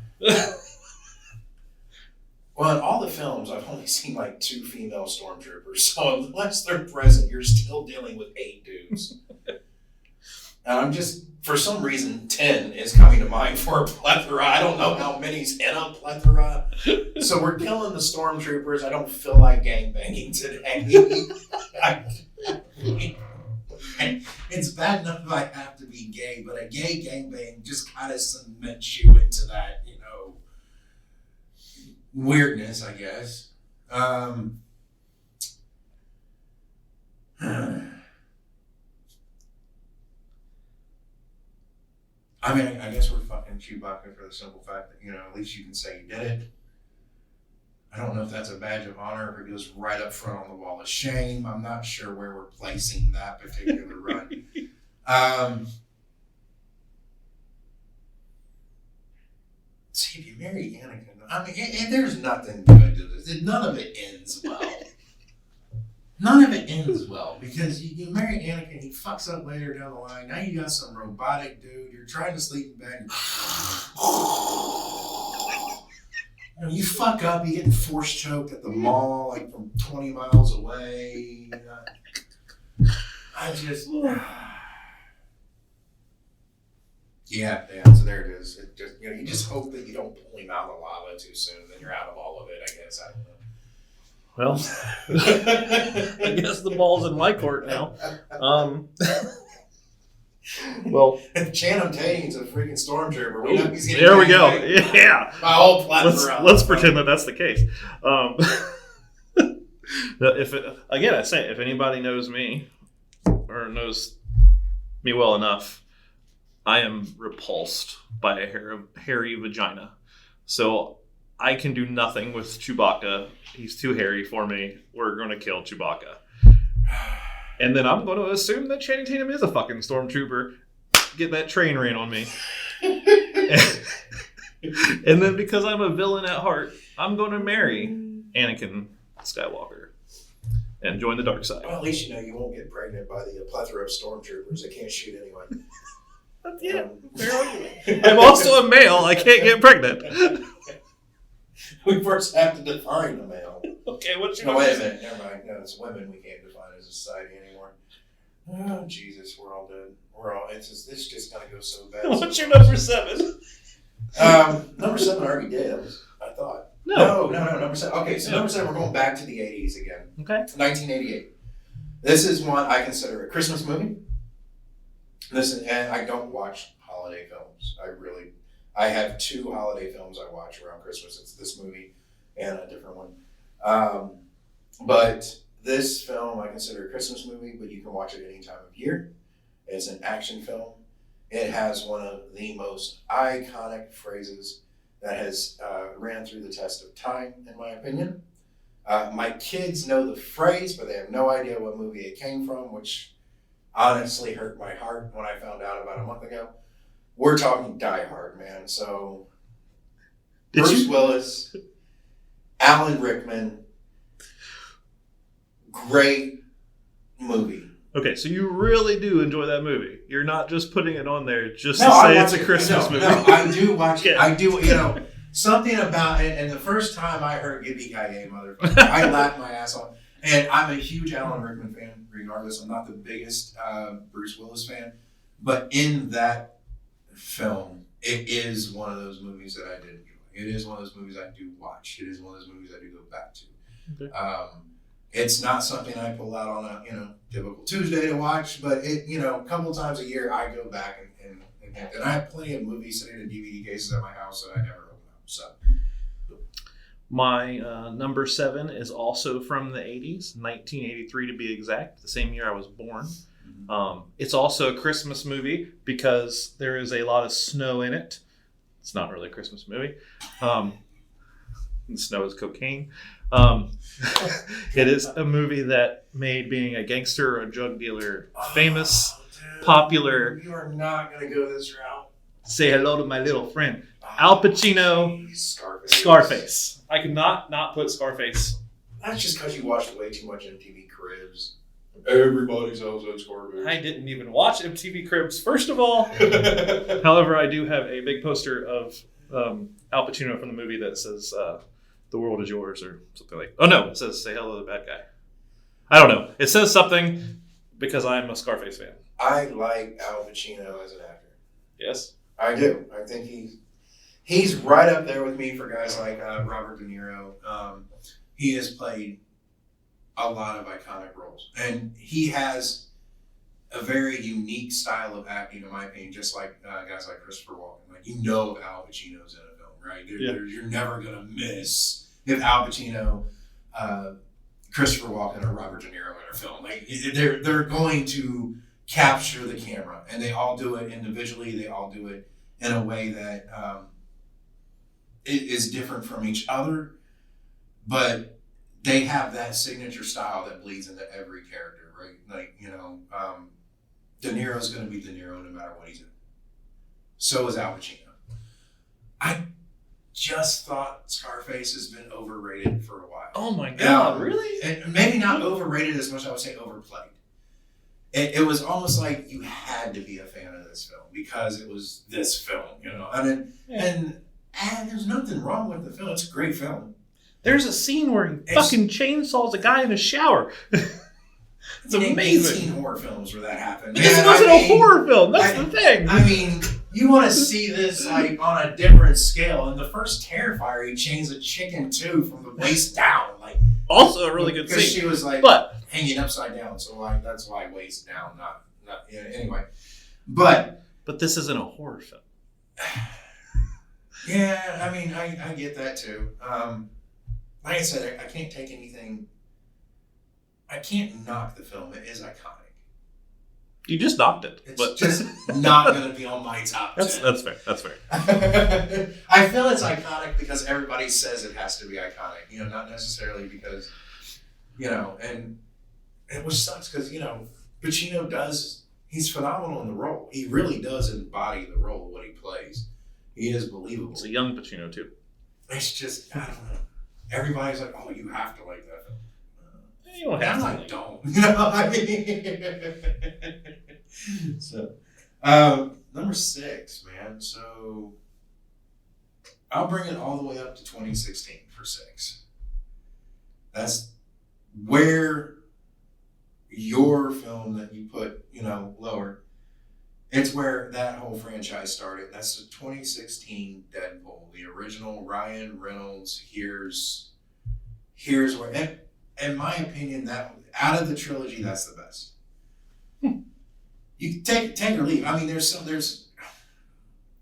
Well, in all the films, I've only seen like 2 female stormtroopers. So unless they're present, you're still dealing with 8 dudes. And I'm just, for some reason, 10 is coming to mind for a plethora. I don't know how many's in a plethora. So we're killing the stormtroopers. I don't feel like gangbanging today. It's bad enough if I have to be gay, but a gay gangbang just kind of cements you into that, weirdness, I guess. I mean, I guess we're fucking Chewbacca for the simple fact that, at least you can say you did it. I don't know if that's a badge of honor or if it goes right up front on the wall of shame. I'm not sure where we're placing that particular run. See, if you marry Anakin, I mean, and there's nothing good to this. None of it ends well. None of it ends well because you marry Anakin, he fucks up later down the line. Now you got some robotic dude. You're trying to sleep in bed. You fuck up, you get force choked at the mall, like from 20 miles away. I just, yeah. So there it is. It just, you just hope that you don't pull him out of the lava too soon. Then you're out of all of it, I guess. I don't know. Well, I guess the ball's in my court now. Well, Channing Tatum's a freaking stormtrooper. We know he's getting there we go. Yeah. My whole platform. Let's pretend that that's the case. I say, if anybody knows me or knows me well enough, I am repulsed by a hairy vagina. So I can do nothing with Chewbacca. He's too hairy for me. We're going to kill Chewbacca. And then I'm going to assume that Channing Tatum is a fucking stormtrooper. Get that train ran on me. And then because I'm a villain at heart, I'm going to marry Anakin Skywalker and join the dark side. Well, at least you won't get pregnant by the plethora of stormtroopers that can't shoot anyway. Yeah, I'm also a male. I can't get pregnant. We first have to define a male. Okay, what's your No, wait a minute. Never mind. No, it's women we can't define as a society anymore. Oh, Jesus, we're all dead. It's just going to go so bad. What's your number 7? Number 7 already did, I thought. No, number 7. Okay, so number 7, we're going back to the 80s again. Okay. 1988. This is one I consider a Christmas movie. And I don't watch holiday films. I have 2 holiday films I watch around Christmas. It's this movie and a different one. But this film I consider a Christmas movie, but you can watch it any time of year. It's an action film. It has one of the most iconic phrases that has ran through the test of time, in my opinion. My kids know the phrase, but they have no idea what movie it came from, which honestly hurt my heart when I found out about a month ago. We're talking Die Hard, man. So Bruce Willis, Alan Rickman, great movie. Okay, so you really do enjoy that movie. You're not just putting it on there just to say it's a Christmas movie. No, I do watch it. I do, something about it. And the first time I heard Yippee-Ki-Yay, motherfucker, I laughed my ass off. And I'm a huge Alan Rickman fan, regardless. I'm not the biggest Bruce Willis fan. But in that film, it is one of those movies that I did enjoy. It is one of those movies I do watch. It is one of those movies I do go back to. Okay. It's not something I pull out on a typical Tuesday to watch, but it a couple of times a year I go back and I have plenty of movies sitting in DVD cases at my house that I never open up. So my number 7 is also from the 80s, 1983 to be exact, the same year I was born. It's also a Christmas movie because there is a lot of snow in it. It's not really a Christmas movie. Snow is cocaine. It is a movie that made being a gangster or a drug dealer famous, popular. You are not going to go this route. Say hello to my little friend. Al Pacino, Scarface. I could not put Scarface. That's just because you watched way too much MTV Cribs. Everybody sells that Scarface. I didn't even watch MTV Cribs, first of all. However, I do have a big poster of Al Pacino from the movie that says "The world is yours" or something like. Oh no, it says "Say hello to the bad guy." I don't know. It says something because I'm a Scarface fan. I like Al Pacino as an actor. Yes, I do. I think he's right up there with me for guys like Robert De Niro. He has played a lot of iconic roles, and he has a very unique style of acting, in my opinion. Just like guys like Christopher Walken, like if Al Pacino's in a film, right? You're never gonna miss if Al Pacino, Christopher Walken, or Robert De Niro in a film. Like they're going to capture the camera, and they all do it individually. They all do it in a way that it is different from each other, but they have that signature style that bleeds into every character, right? Like, De Niro's going to be De Niro no matter what he's in. So is Al Pacino. I just thought Scarface has been overrated for a while. Oh my God, really? And maybe not overrated as much as I would say overplayed. It was almost like you had to be a fan of this film because it was this film, and there's nothing wrong with the film. It's a great film. There's a scene where he fucking chainsaws a guy in a shower. It's amazing. 18 horror films where that happened. This wasn't a horror film. That's the thing. I mean, you want to see this like on a different scale. In the first Terrifier, he chains a chicken too from the waist down. Like, also a really good scene. Because she was like hanging upside down, so like that's why waist down, not anyway. But this isn't a horror film. Yeah, I mean, I get that too. Like I said, I can't take anything. I can't knock the film. It is iconic. You just knocked it. It's just not going to be on my top 10. That's fair. That's fair. I feel it's iconic because everybody says it has to be iconic. Not necessarily because, and it which sucks because, Pacino does, he's phenomenal in the role. He really does embody the role of what he plays. He is believable. It's a young Pacino too. It's just, I don't know. Everybody's like, oh, you have to like that film. You don't have to. I don't. So, number 6, man. So, I'll bring it all the way up to 2016 for 6. That's where your film that you put, lower. It's where that whole franchise started. That's the 2016 Deadpool, the original Ryan Reynolds. Here's where, in my opinion, that out of the trilogy, that's the best. You take or leave. I mean, there's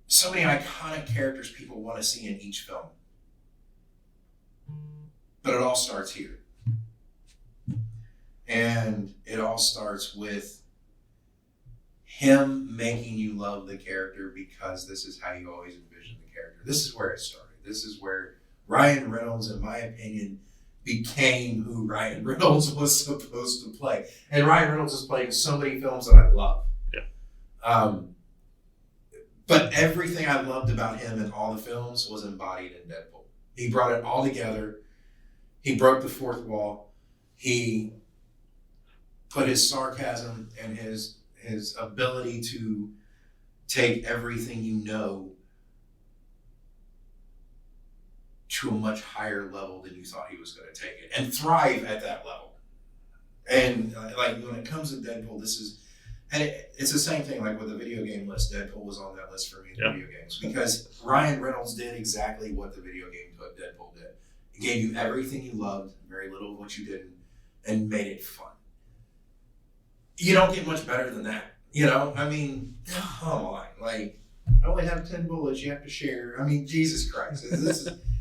so many iconic characters people want to see in each film, but it all starts here, and it all starts with him making you love the character because this is how you always envisioned the character. This is where it started. This is where Ryan Reynolds, in my opinion, became who Ryan Reynolds was supposed to play. And Ryan Reynolds is playing so many films that I love. Yeah. But everything I loved about him in all the films was embodied in Deadpool. He brought it all together. He broke the fourth wall. He put his sarcasm and his ability to take everything to a much higher level than you thought he was going to take it and thrive at that level. And like when it comes to Deadpool, it's the same thing. Like with the video game list, Deadpool was on that list for me in video games because Ryan Reynolds did exactly what the video game Deadpool did. It gave you everything you loved, very little of what you didn't, and made it fun. You don't get much better than that. I mean, come on. Like, I only have 10 bullets you have to share. I mean, Jesus Christ.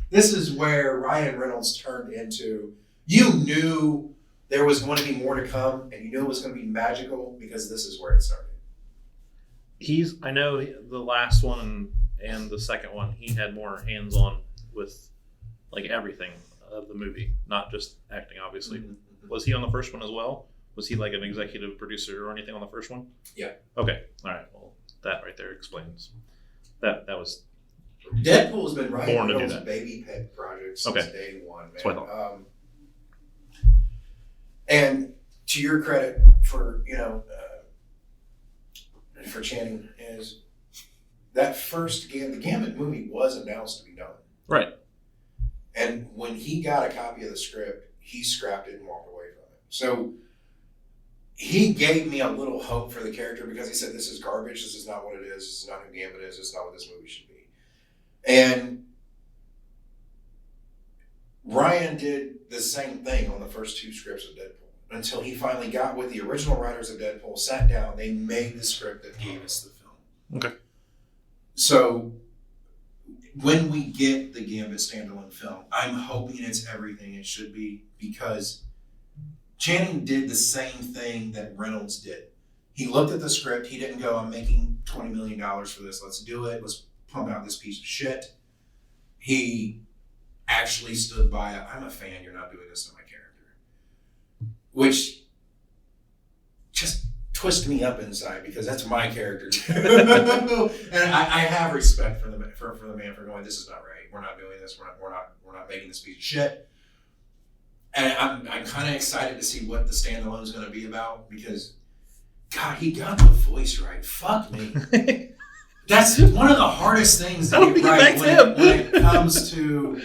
This is where Ryan Reynolds turned into, you knew there was going to be more to come, and you knew it was going to be magical because this is where it started. I know the last one and the second one, he had more hands-on with like everything of the movie, not just acting, obviously. Mm-hmm. Was he on the first one as well? Was he like an executive producer or anything on the first one? Yeah. Okay. All right. Well, that right there explains that was. Deadpool's been Ryan Reynolds' baby pet project since day one, man. That's what I thought. And to your credit for for Channing is that first the Gambit movie was announced to be done. Right. And when he got a copy of the script, he scrapped it and walked away from it. So he gave me a little hope for the character because he said, this is garbage. This is not what it is. This is not who Gambit is. This is not what this movie should be. And Ryan did the same thing on the first two scripts of Deadpool until he finally got with the original writers of Deadpool, sat down, they made the script that gave us the film. Okay. So when we get the Gambit standalone film, I'm hoping it's everything it should be because Channing did the same thing that Reynolds did. He looked at the script. He didn't go, I'm making $20 million for this. Let's do it. Let's pump out this piece of shit. He actually stood by it. I'm a fan. You're not doing this to my character. Which just twist me up inside because that's my character too. And I have respect for the man for going, this is not right. We're not doing this. We're not making this piece of shit. And I'm kind of excited to see what the standalone is going to be about because, God, he got the voice right. Fuck me. That's one of the hardest things to get right when it comes to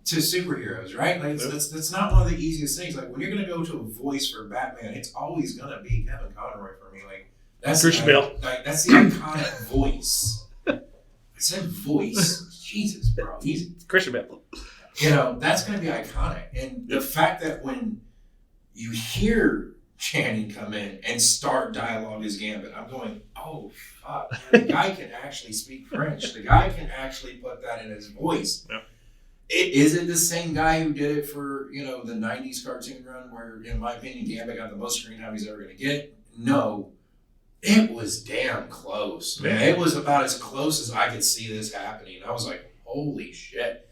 superheroes, right? Like that's not one of the easiest things. Like when you're going to go to a voice for Batman, it's always going to be Kevin Conroy for me. Like that's Christian Bale. Like that's the iconic voice. I said voice. Jesus, bro. He's Christian Bale. That's going to be iconic. And the fact that when you hear Channing come in and start dialogue as Gambit, I'm going, oh, fuck. Man, the guy can actually speak French. The guy can actually put that in his voice. Yep. Is it the same guy who did it for, the 90s cartoon run where, in my opinion, Gambit got the most screen time he's ever going to get? No. It was damn close, man. It was about as close as I could see this happening. I was like, holy shit.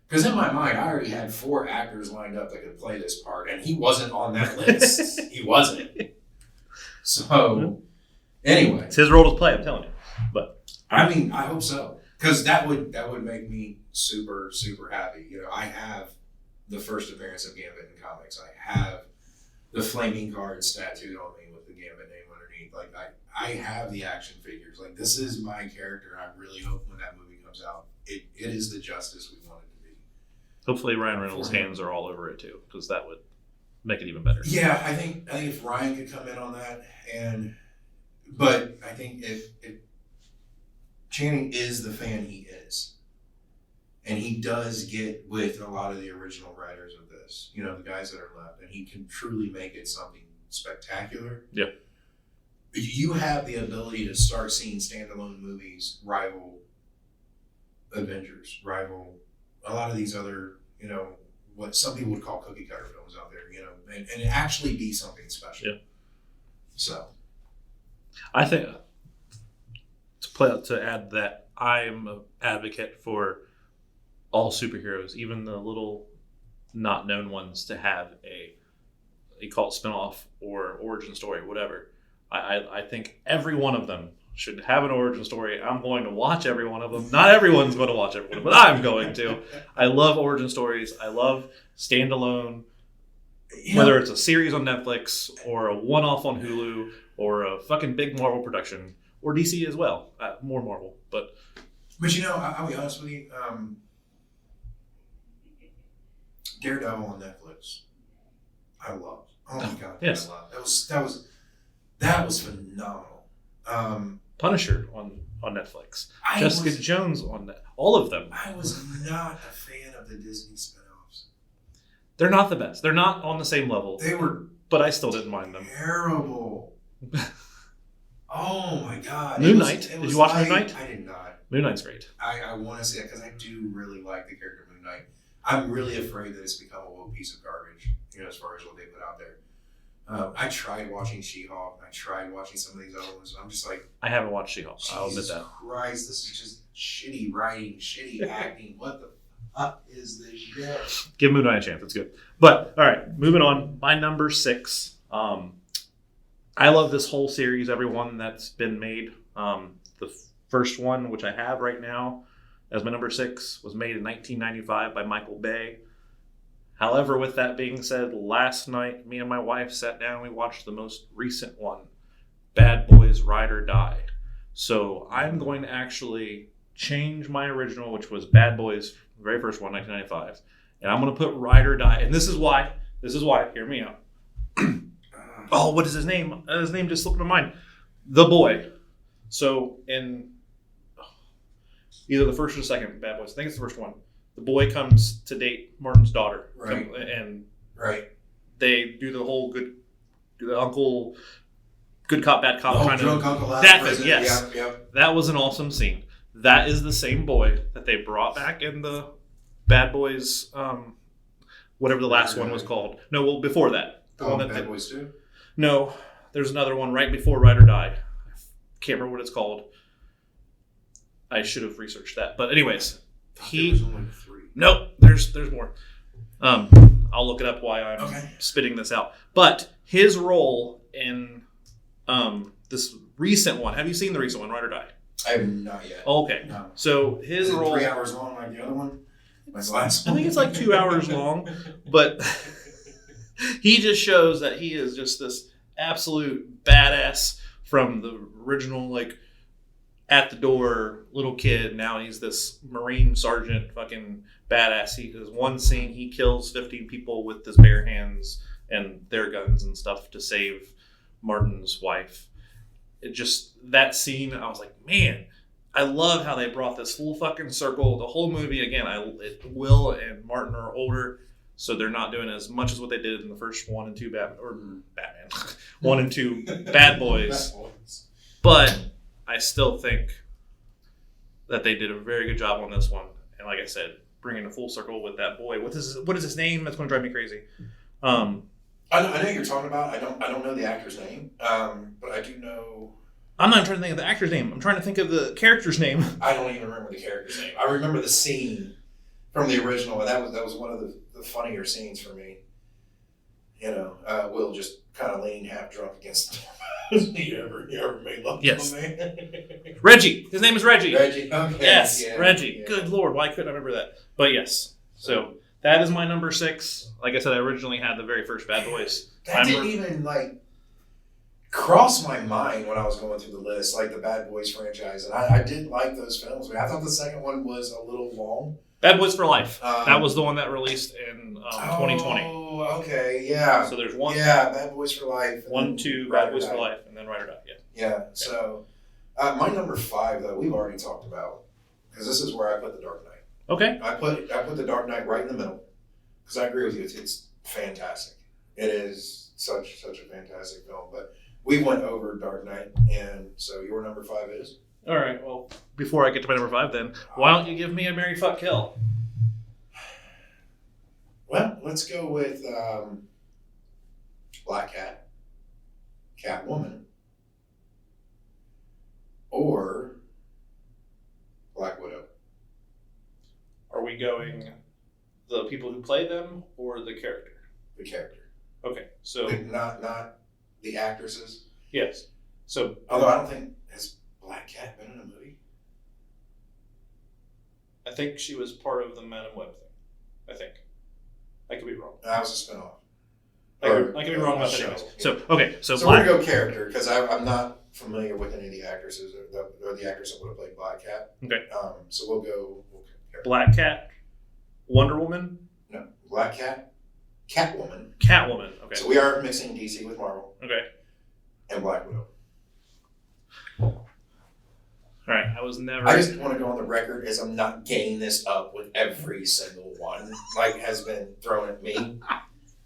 Because in my mind, I already had 4 actors lined up that could play this part, and he wasn't on that list. He wasn't. So, anyway. It's his role to play, I'm telling you. But I mean, I hope so. Because that would make me super, super happy. I have the first appearance of Gambit in comics. I have the flaming cards tattooed on me with the Gambit name underneath. Like, I have the action figures. Like, this is my character. I really hope when that movie comes out, it is the justice we want it to be. Hopefully Ryan Reynolds' hands are all over it too, because that would make it even better. Yeah, I think if Ryan could come in on that, but I think if Channing is the fan he is, and he does get with a lot of the original writers of this, the guys that are left, and he can truly make it something spectacular. Yeah. You have the ability to start seeing standalone movies rival Avengers, rival a lot of these other, what some people would call cookie cutter films out there, and actually be something special. Yeah. So, I think to add that I'm an advocate for all superheroes, even the little not known ones, to have you call it spinoff or origin story, whatever. I think every one of them should have an origin story. I'm going to watch every one of them. Not everyone's going to watch every one, but I'm going to. I love origin stories. I love standalone, whether it's a series on Netflix or a one-off on Hulu or a fucking big Marvel production or DC as well. More Marvel, but I'll be honest with you. Daredevil on Netflix, I loved. Oh my god, Yes. that was phenomenal. Punisher on Netflix. I Jessica was- Jones on that. All of them. I was not a fan of the Disney spinoffs. They're not the best. They're not on the same level, They were but I still didn't mind them. terrible. Oh my god. Moon Knight. Did you watch Moon Knight? I did not. Moon Knight's great. I want to see that because I do really like the character Moon Knight. I'm really afraid that it's become a little piece of garbage, as far as what they put out there. I tried watching She-Hulk. I tried watching some of these other ones. And I'm just like, I haven't watched She-Hulk. I'll admit Jesus that. Christ, this is just shitty writing, shitty acting. What the fuck is this shit? Give Moon Knight a chance. It's good. But all right, moving on. My number 6. I love this whole series. Everyone that's been made. The first one, which I have right now as my number 6, was made in 1995 by Michael Bay. However, with that being said, last night me and my wife sat down. We watched the most recent one, Bad Boys Ride or Die. So I'm going to actually change my original, which was Bad Boys, very first one, 1995, and I'm going to put Ride or Die. And this is why. Hear me out. Oh, what is his name? His name just slipped my mind. The Boy. So in either the first or the second Bad Boys, I think it's the first one. The boy comes to date Martin's daughter, Right. And Right. they do the whole the uncle, good cop, bad cop, Oh, trying drunk to Uncle that Al, thing. Yes, Yep. that was an awesome scene. That is the same boy that they brought back in the Bad Boys, whatever the last one was called. No, well, before that, the one that Bad Boys 2? No, there's another one right before Ride or Die. I can't remember what it's called. I should have researched that. But anyways, There was only 3. nope, there's more. I'll look it up while I'm Okay. spitting this out. But his role in this recent one, have you seen the recent one, Ride or Die? I have not yet. Okay. No. So his Is it role, 3 hours long like the other one? Like the last I think it's like 2 hours long, but he just shows that he is just this absolute badass from the original, like, at the door little kid. Now he's this Marine sergeant, fucking badass. He does one scene, he kills 15 people with his bare hands and their guns and stuff to save Martin's wife. It just, that scene, I was like, man, I love how they brought this full fucking circle. The whole movie, again, Will and Martin are older, so they're not doing as much as what they did in the first 1 and 2 Batman, 1 and 2 Bad Boys. Bad Boys. But I still think that they did a very good job on this one. And like I said, bringing a full circle with that boy. What is his name? That's going to drive me crazy. I know who you're talking about. I don't know the actor's name, but I do know. I'm not trying to think of the actor's name. I'm trying to think of the character's name. I don't even remember the character's name. I remember the scene from the original, and that was one of the funnier scenes for me. Will just kind of leaning half drunk against the door. you ever made love Yes. to a man? Reggie. His name is Reggie. Reggie. Okay. Yes, yeah, Reggie. yeah. Good Lord, why couldn't I remember that? But yes, so that is my number 6. Like I said, I originally had the very first Bad Boys. That didn't even cross my mind when I was going through the list, like the Bad Boys franchise, and I did like those films. I thought the second one was a little long. Bad Boys for Life. Um, That was the one that released in 2020. Oh, okay, yeah. So there's one, Yeah, Bad Boys for Life. and 1, then 2, Ride Bad or Boys Die. for Life, and then Ride or Die. Yeah. Yeah, so my number 5, though, we've already talked about, because this is where I put The Dark Knight. Okay. I put The Dark Knight right in the middle, because I agree with you, it's fantastic. It is such a fantastic film, but we went over Dark Knight, and so your number 5 is? All right. Well, before I get to my number 5, then why don't you give me a Marry Fuck Kill? Well, let's go with Black Cat, Catwoman, or Black Widow. Are we going the people who play them or the character? The character. Okay. So Not the actresses. yes. So Although I don't think, has Black Cat been in a movie? I think she was part of the Man and Web thing. I think. I could be wrong. That was a spinoff. I could be wrong about that. show. Anyways. So okay. So So we're Black. gonna go character because I'm not familiar with any of the actresses or the actress that would have played Black Cat. Okay. So we'll go character. Black Cat, Wonder Woman. No, Black Cat, Catwoman. Catwoman. Okay. So we are mixing DC with Marvel. Okay. And Black Widow. All right. I was never. I just want to go on the record as I'm not gaying this up with every single one like has been thrown at me.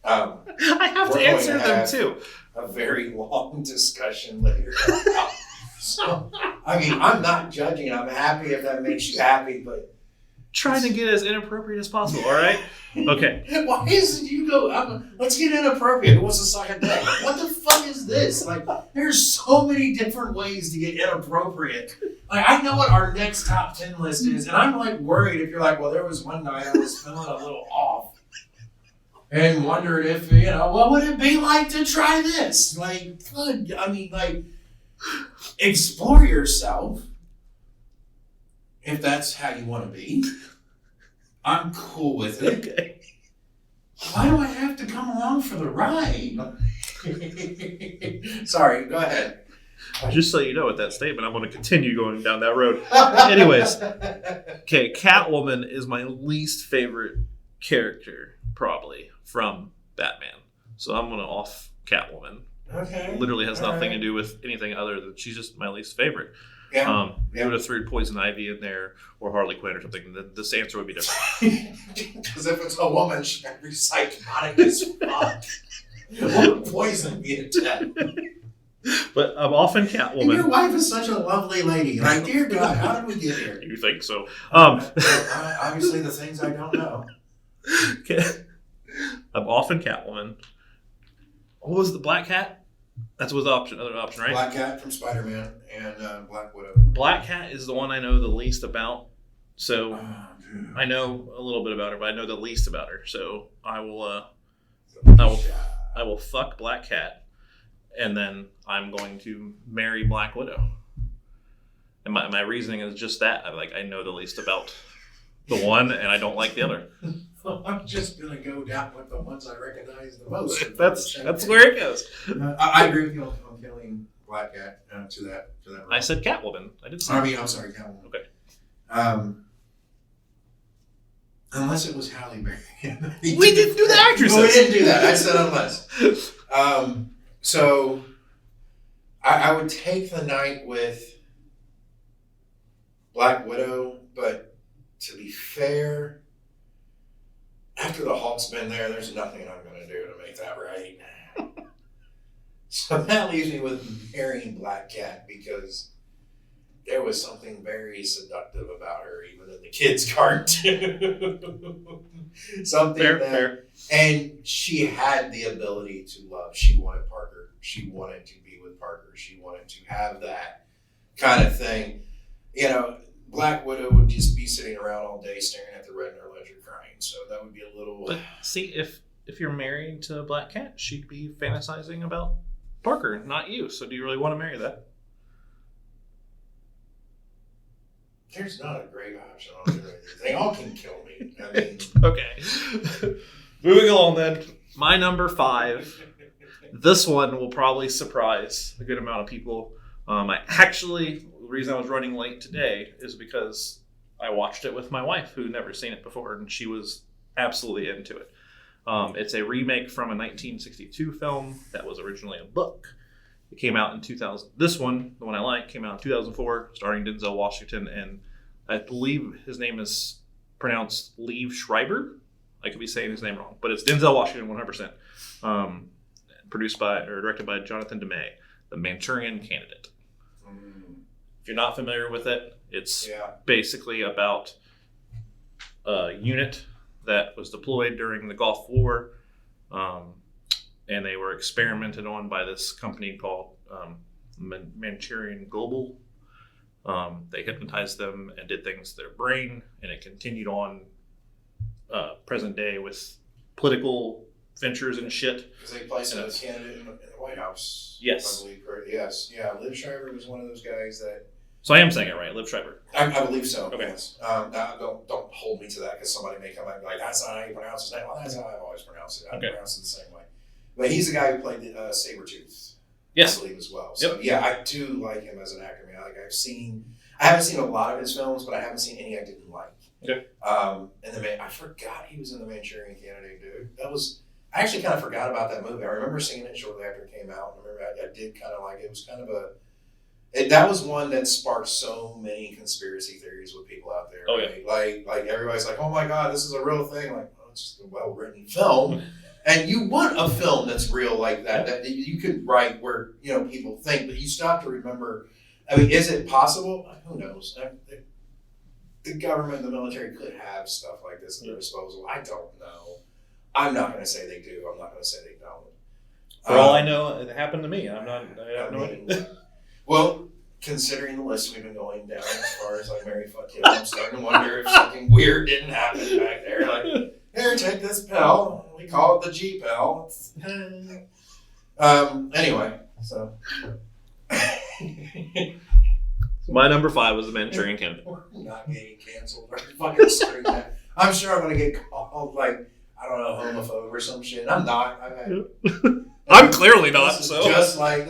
I have to answer them too. A very long discussion later. So, I mean, I'm not judging. I'm happy if that makes you happy, but Trying to get as inappropriate as possible. All right. Okay. why is it you go? Let's get inappropriate. Who wants to suck a dick? What the fuck is this? Like, there's so many different ways to get inappropriate. Like, I know what our next top 10 list is, and I'm like worried if you're like, well, there was one night I was feeling a little off, and wondered if what would it be like to try this? Like, good. I mean, like, explore yourself. If that's how you want to be, I'm cool with it. Okay. Why do I have to come along for the ride? Sorry, go ahead. Just so you know, with that statement, I'm going to continue going down that road. Anyways, okay, Catwoman is my least favorite character, probably, from Batman. So I'm going to off Catwoman. Okay. Literally has All nothing right. to do with anything other than she's just my least favorite. Yeah. You would have threw Poison Ivy in there or Harley Quinn or something. This answer would be different. Because if it's a woman, she better be psychotic as fuck. Or poison me to death. But I'm often And your Catwoman. wife is such a lovely lady. Like, dear God, how did we get here? You think so? Obviously, the things I don't know. I'm often Catwoman. What was the Black Cat? That was the other option, right? Black Cat from Spider-Man and Black Widow. Black Cat is the one I know the least about. So Dude. I know a little bit about her, but I know the least about her. So I will fuck Black Cat, and then I'm going to marry Black Widow. And my reasoning is just that. I know the least about the one, and I don't like the other. Well, I'm just gonna go down with the ones I recognize the most. That's where it goes. I agree with you on killing Black Cat to that. I said Catwoman. I didn't say. I'm sorry, Catwoman. Okay. Unless it was Halle Berry. We didn't do the actresses. No, we didn't do that. I said unless. So I would take the night with Black Widow, but to be fair, after the Hulk's been there, there's nothing I'm going to do to make that right. So that leaves me with marrying Black Cat because there was something very seductive about her, even in the kids' cartoon. Something Fair. And she had the ability to love. She wanted Parker. She wanted to be with Parker. She wanted to have that kind of thing. Black Widow would just be sitting around all day staring at the red in her ledger crying. So that would be a little... But see, if you're married to Black Cat, she'd be fantasizing about Parker, not you. So do you really want to marry that? There's not a great option on there. They all can kill me. I mean... Okay. Moving along then. My number 5. This one will probably surprise a good amount of people. The reason I was running late today is because I watched it with my wife, who'd never seen it before, and she was absolutely into it. It's a remake from a 1962 film that was originally a book. It came out in 2000. This one, the one I like, came out in 2004, starring Denzel Washington, and I believe his name is pronounced Liev Schreiber. I could be saying his name wrong, but it's Denzel Washington 100%. Directed by Jonathan Demme, The Manchurian Candidate. If you're not familiar with it, it's basically about a unit that was deployed during the Gulf War, and they were experimented on by this company called Manchurian Global. They hypnotized them and did things to their brain, and it continued on present day with political ventures and shit. Because they placed a candidate in the White House. Yes. I believe, yes. Yeah, Liev Schreiber was one of those guys that... So I am saying it right, Liev Schreiber. I believe so. Okay. Yes. Don't hold me to that because somebody may come out and be like, that's not how you pronounce his name. Well, that's how I've always pronounced it. I pronounce it the same way. But he's the guy who played Sabretooth. Yes. I believe as well. So yeah, I do like him as an actor. Man. I haven't seen a lot of his films, but I haven't seen any I didn't like. Okay. I forgot he was in The Manchurian Candidate, dude. I actually kind of forgot about that movie. I remember seeing it shortly after it came out. I remember I did kind of like it. It was kind of that was one that sparked so many conspiracy theories with people out there. Oh, right? Like everybody's like, oh my God, this is a real thing. Like, oh, it's just a well-written film. And you want a film that's real like that you could write where, people think, but you still have to remember, I mean, is it possible? Who knows? The government, the military could have stuff like this at their disposal. I don't know. I'm not going to say they do. I'm not going to say they don't. For all I know, it happened to me. I have no idea. Well, considering the list we've been going down as far as like Mary Fuck Kill, I'm starting to wonder if something weird didn't happen back there. Like, here, take this pill. We call it the G pill. Anyway, so. My number 5 was The Manchurian Candidate. We're not getting canceled or fucking starting that. I'm sure I'm going to get called like, I don't know, homophobe or some shit. I'm not. I'm clearly not. This is So just like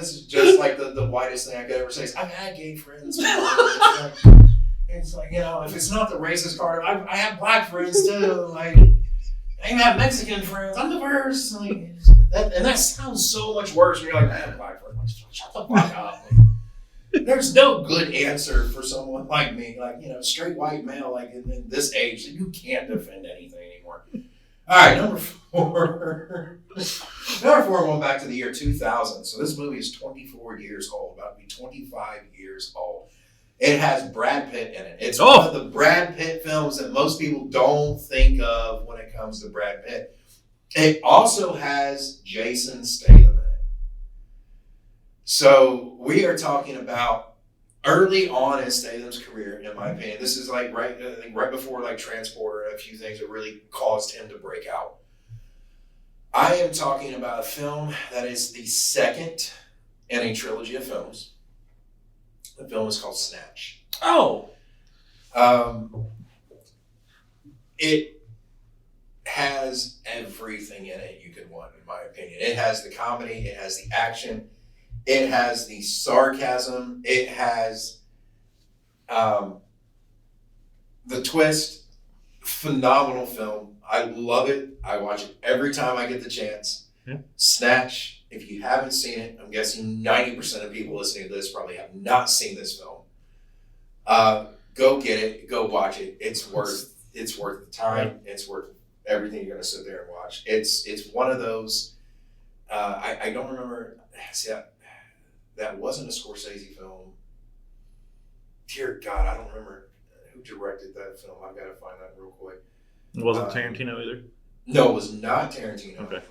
the whitest thing I could ever say. Is, I've had gay friends. It's like, if it's not the racist card, I have black friends too. Like, I even have Mexican friends. I'm diverse. Like, that sounds so much worse when you're like, I have black friends. Like, shut the fuck up. Like, there's no good answer for someone like me. Like, straight white male, like in this age, you can't defend anything anymore. All right, number 4. Number 4, going back to the year 2000. So this movie is 24 years old, about to be 25 years old. It has Brad Pitt in it. It's one of the Brad Pitt films that most people don't think of when it comes to Brad Pitt. It also has Jason Statham in it. So we are talking about early on in Statham's career, in my opinion. This is like right before like Transporter and a few things that really caused him to break out. I am talking about a film that is the second in a trilogy of films. The film is called Snatch. Oh. It has everything in it you could want, in my opinion. It has the comedy, it has the action, it has the sarcasm, it has the twist. Phenomenal film. I love it. I watch it every time I get the chance. Yeah. Snatch, if you haven't seen it, I'm guessing 90% of people listening to this probably have not seen this film. Go get it. Go watch it. It's worth the time. It's worth everything you're going to sit there and watch. It's one of those. I don't remember. See, that wasn't a Scorsese film. Dear God, I don't remember who directed that film. I've got to find that real quick. It wasn't Tarantino either? No, it was not Tarantino. Okay.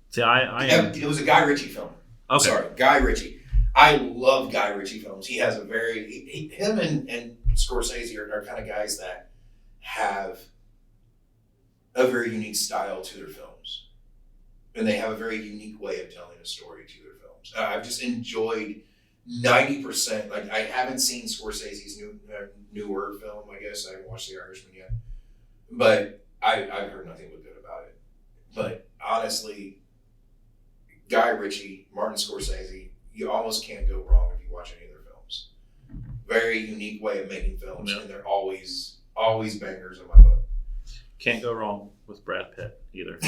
See, It was a Guy Ritchie film. Okay. Sorry, Guy Ritchie. I love Guy Ritchie films. He has a very him and Scorsese are kind of guys that have a very unique style to their films, and they have a very unique way of telling a story to their films. I've just enjoyed 90%. Like, I haven't seen Scorsese's newer film. I guess I haven't watched The Irishman yet, but I've heard nothing but good about it. But honestly, Guy Ritchie, Martin Scorsese, you almost can't go wrong if you watch any of their films. Very unique way of making films, and they're always bangers in my book. Can't go wrong with Brad Pitt either.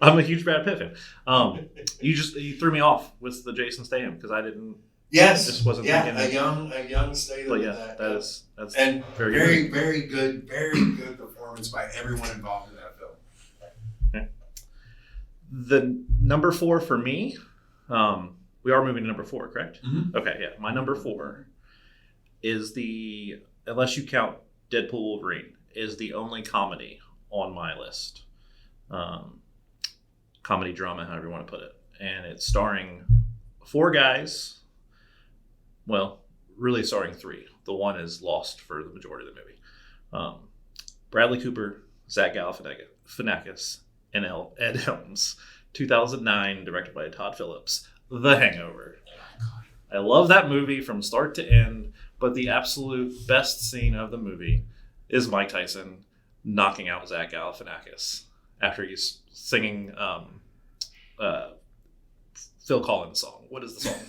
I'm a huge Brad Pitt fan. You threw me off with the Jason Statham because I didn't. Yes, just wasn't thinking. A young Statham. But yeah, that's and very good performance by everyone involved in that film. Okay. The number 4 for me. We are moving to number 4, correct? Mm-hmm. Okay, yeah. My number 4 is unless you count Deadpool Wolverine, is the only comedy on my list. Comedy drama, however you want to put it. And it's starring 4 guys. Well, really starring 3. The one is lost for the majority of the movie. Bradley Cooper, Zach Galifianakis, and Ed Helms. 2009, directed by Todd Phillips. The Hangover. I love that movie from start to end, but the absolute best scene of the movie is Mike Tyson knocking out Zach Galifianakis after he's singing Phil Collins' song. What is the song?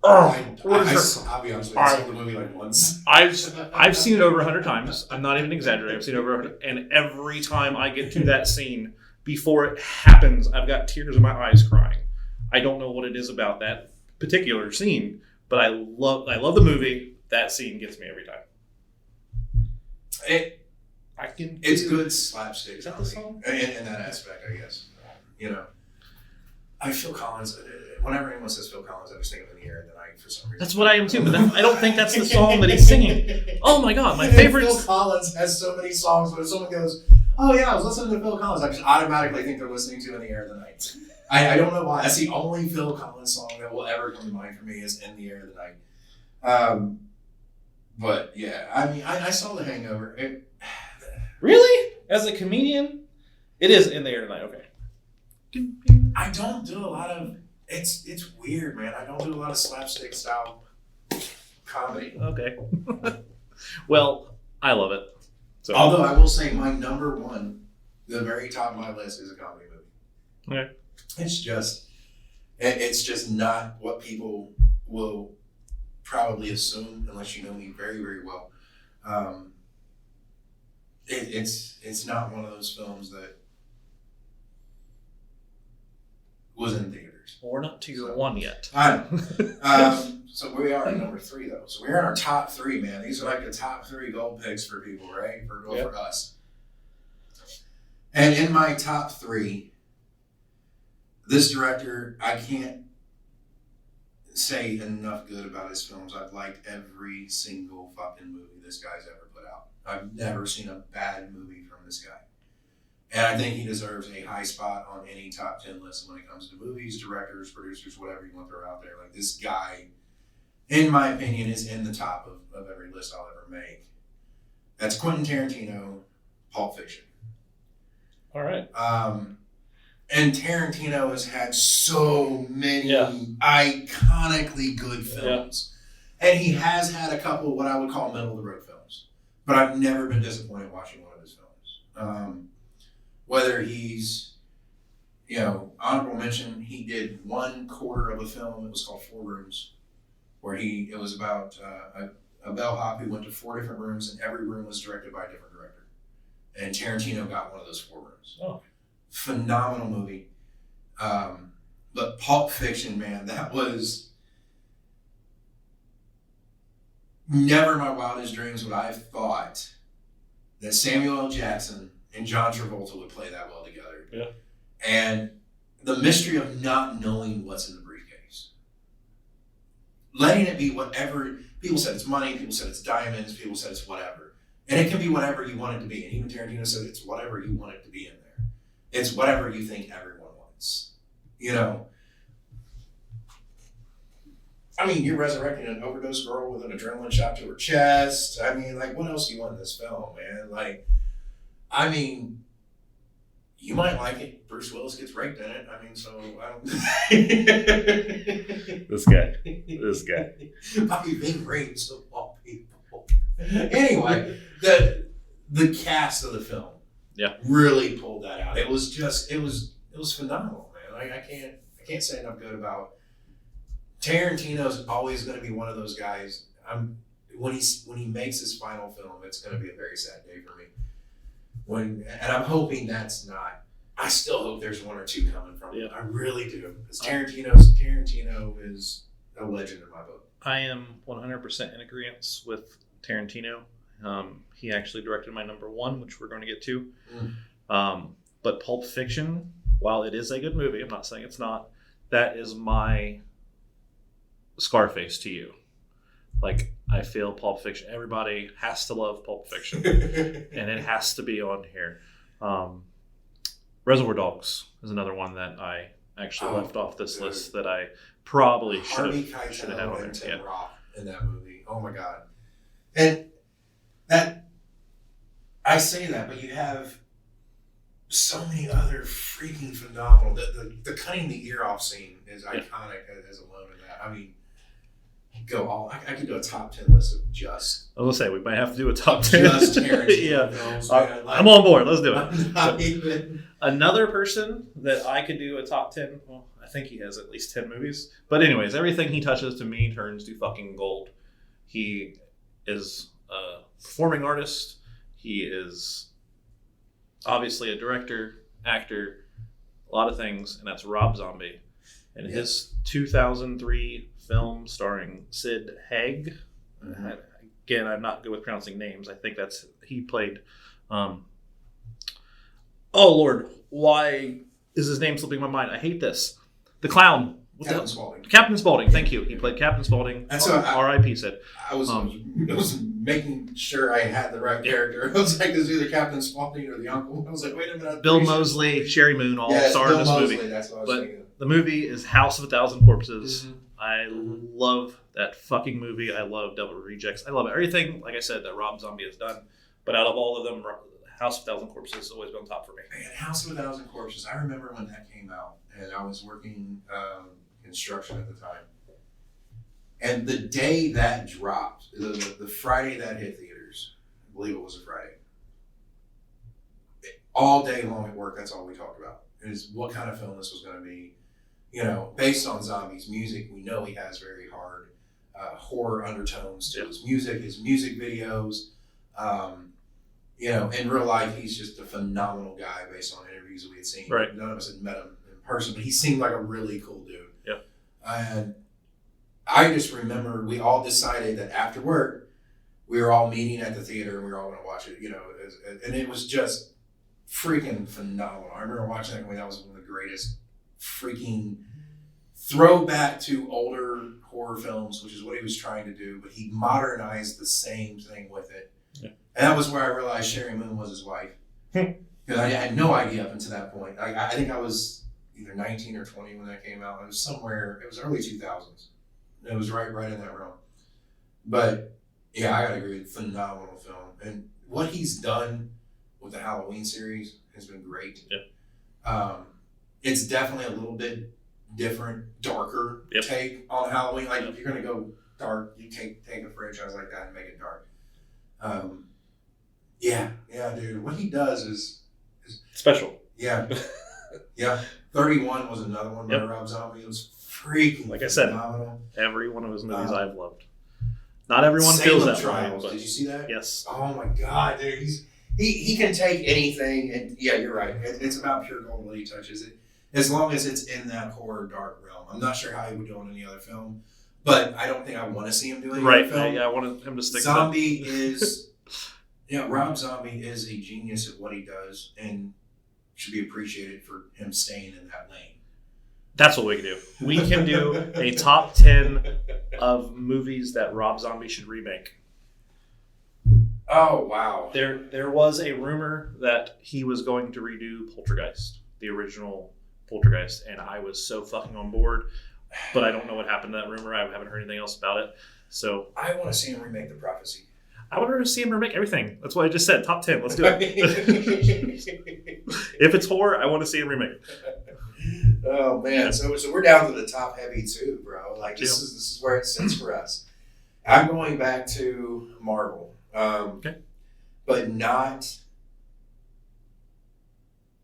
I'll be honest with you, I saw the movie like once. I've seen it over 100 times. I'm not even exaggerating. I've seen it over 100, and every time I get to that scene, before it happens, I've got tears in my eyes crying. I don't know what it is about that particular scene, but I love the movie. That scene gets me every time. It's good slapstick. Is that the song? In that aspect, I guess. You know, Phil Collins. Whenever anyone says Phil Collins, I just think of In the Air of the Night for some reason. That's what I am too, but I don't think that's the song that he's singing. Oh my god, my favorite. Phil Collins has so many songs. When someone goes, "Oh yeah, I was listening to Phil Collins," I just automatically think they're listening to In the Air of the Night. I don't know why. That's the only Phil Collins song that will ever come to mind for me is In the Air of the Night. But yeah, I mean, I saw The Hangover. Really? As a comedian, it is In the Air Tonight. Okay. I don't do a lot of. It's weird, man. I don't do a lot of slapstick style comedy. Okay. Well, I love it. So. Although I will say my number one, the very top of my list, is a comedy movie. Okay. It's just not what people will probably assume unless you know me very, very well. It's not one of those films that was in theaters. Well, we're not to your one yet. I know. So we are at number 3, though. So we're in our top 3, man. These are like the top 3 gold picks for people, right? For us. And in my top 3, this director, I can't say enough good about his films. I've liked every single fucking movie this guy's ever put out. I've never seen a bad movie from this guy. And I think he deserves a high spot on any top 10 list when it comes to movies, directors, producers, whatever you want to throw out there. Like, this guy, in my opinion, is in the top of every list I'll ever make. That's Quentin Tarantino, Pulp Fiction. All right. And Tarantino has had so many iconically good films. Yeah. And he has had a couple what I would call middle-of-the-road films. But I've never been disappointed watching one of his films. Whether he's, honorable mention, he did 1/4 of a film. It was called 4 Rooms, where it was about a bellhop who went to 4 different rooms, and every room was directed by a different director. And Tarantino got one of those 4 rooms. Oh. Phenomenal movie. But Pulp Fiction, man, that was never in my wildest dreams would I have thought that Samuel L. Jackson and John Travolta would play that well together. Yeah. And the mystery of not knowing what's in the briefcase. Letting it be whatever. People said it's money, people said it's diamonds, people said it's whatever. And it can be whatever you want it to be. And even Tarantino said it's whatever you want it to be in there. It's whatever you think everyone wants. I mean, you're resurrecting an overdose girl with an adrenaline shot to her chest. I mean, like, what else do you want in this film, man? Like, I mean, you might like it. Bruce Willis gets raped in it. I mean, so I don't. This guy. Bobby Ving rapes of all people. Anyway, the cast of the film, really pulled that out. It was phenomenal, man. I can't say enough good about. Tarantino's always going to be one of those guys. When he makes his final film, it's going to be a very sad day for me. And I'm hoping that's not. I still hope there's 1 or 2 coming from it. I really do, because Tarantino is a legend in my book. I am 100% in agreement with Tarantino. He actually directed my number 1, which we're going to get to. But Pulp Fiction, while it is a good movie, I'm not saying it's not. That is my Scarface to you. Like, I feel Pulp Fiction. Everybody has to love Pulp Fiction, and it has to be on here. Reservoir Dogs is another one that I actually left off this list that I probably should have had on there. Yeah. Rock in that movie. Oh my god! And that I say that, but you have so many other freaking phenomenal. The cutting the ear off scene is iconic as alone in that. I mean. go all. I could do a top 10 list of just. I was gonna say we might have to do a top 10. Just Tarantino Yeah, films. Man. I'm on board. Let's do it. I'm not even. Another person that I could do a top 10. Well, I think he has at least 10 movies. But anyways, everything he touches to me turns to fucking gold. He is a performing artist. He is obviously a director, actor, a lot of things, and that's Rob Zombie. And his 2003 film starring Sid Haig. Again, I'm not good with pronouncing names. I think that's he played. Oh Lord, why is his name slipping my mind? I hate this. The clown. Captain Spaulding. Captain Spaulding. Thank you. He played Captain Spaulding. That's what R.I.P. Sid. I was making sure I had the right character. I was like, is either Captain Spaulding or the uncle? I was like, wait a minute. Bill Moseley, Sherry Moon, all star in this Moseley, movie. That's what I was But thinking. the movie is House of a Thousand Corpses. Mhm. I love that fucking movie. I love Devil Rejects. I love everything, like I said, that Rob Zombie has done. But out of all of them, House of a Thousand Corpses has always been on top for me. Man, House of a Thousand Corpses. I remember when that came out, and I was working construction at the time. And the day that dropped, the Friday that hit theaters, I believe it was a Friday. All day long at work, that's all we talked about. Is what kind of film this was going to be. You know, based on Zombie's music, we know he has very hard horror undertones to his music videos. You know, in real life, he's just a phenomenal guy based on interviews we had seen. Right. None of us had met him in person, but he seemed like a really cool dude. Yeah. And I just remember we all decided that after work, we were all meeting at the theater and we were all going to watch it, you know, and it was just freaking phenomenal. I remember watching that when that was one of the greatest freaking throwback to older horror films, which is what he was trying to do, but he modernized the same thing with it. Yeah. And that was where I realized Sherry Moon was his wife. Because I had no idea up until that point. I think I was either 19 or 20 when that came out. It was somewhere, it was early 2000s. It was right in that realm. But yeah, I gotta agree, phenomenal film. And what he's done with the Halloween series has been great. Yeah. It's definitely a little bit different, darker take on Halloween. Like if you're gonna go dark, you take a franchise like that and make it dark. Yeah, dude. What he does is special. Yeah. 31 was another one by Rob Zombie. It was freaking like I said, phenomenal. Every one of his movies I've loved. Not everyone feels that way. Did you see that? Yes. Oh my God, dude. He can take anything, and yeah, you're right. It's about pure gold when he touches it. As long as it's in that horror dark realm. I'm not sure how he would do it in any other film, but I don't think I want to see him do any other film. Yeah, I wanted him to stick Zombie to that. is Rob Zombie is a genius at what he does and should be appreciated for him staying in that lane. That's what we can do. We can do a top 10 of movies that Rob Zombie should remake. Oh, wow. There was a rumor that he was going to redo Poltergeist, the original Poltergeist, and I was so fucking on board, but I don't know what happened to that rumor. I haven't heard anything else about it. So I want to see him remake The Prophecy. I want to see him remake everything. That's what I just said. Top 10. Let's do it. If it's horror, I want to see him remake it. Oh man, so we're down to the top heavy too, bro. Like this is where it sits for us. I'm going back to Marvel, but not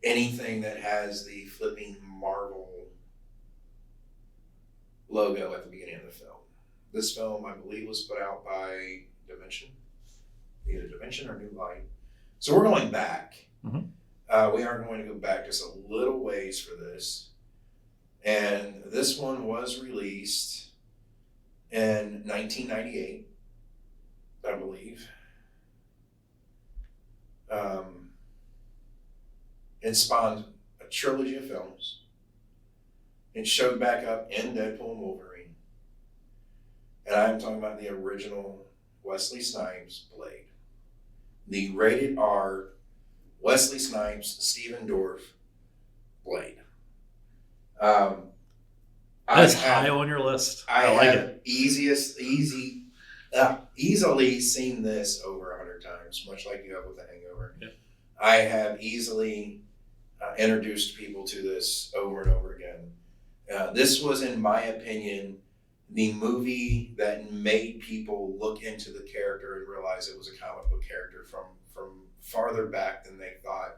anything that has the flipping Marvel logo at the beginning of the film. This film, I believe, was put out by Dimension, either Dimension or New Line. So we're going back. Mm-hmm. We are going to go back just a little ways for this. And this one was released in 1998, I believe. It spawned a trilogy of films. It showed back up in Deadpool and Wolverine. And I'm talking about the original Wesley Snipes Blade. The rated R Wesley Snipes, Steven Dorff Blade. That's high on your list. I like it. Easily seen this over 100 times, much like you have with The Hangover. Yeah. I have easily introduced people to this over and over again. This was, in my opinion, the movie that made people look into the character and realize it was a comic book character from farther back than they thought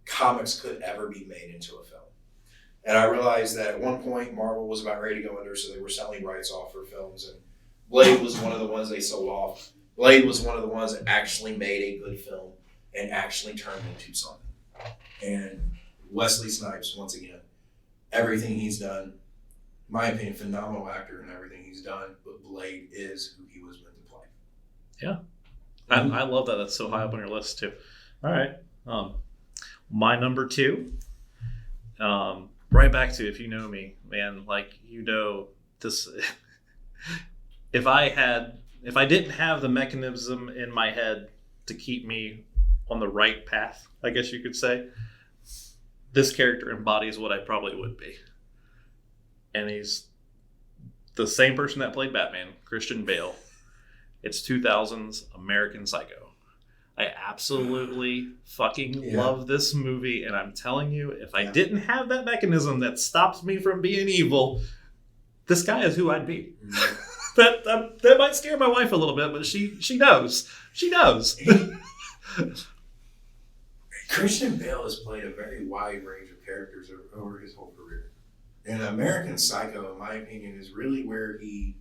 comics could ever be made into a film. And I realized that at one point Marvel was about ready to go under, so they were selling rights off for films, and Blade was one of the ones they sold off. Blade was one of the ones that actually made a good film and actually turned into something. And Wesley Snipes, once again, everything he's done, in my opinion, phenomenal actor in everything he's done, but Blade is who he was meant to play. Yeah. I love that. That's so high up on your list too. All right. My number 2, right back to, if you know me, man, like, you know, this, if I didn't have the mechanism in my head to keep me on the right path, I guess you could say, this character embodies what I probably would be. And he's the same person that played Batman, Christian Bale. It's 2000's American Psycho. I absolutely fucking love this movie, and I'm telling you, if I didn't have that mechanism that stops me from being evil, this guy is who I'd be. That might scare my wife a little bit, but she knows. She knows. Christian Bale has played a very wide range of characters over his whole career. And American Psycho, in my opinion, is really where he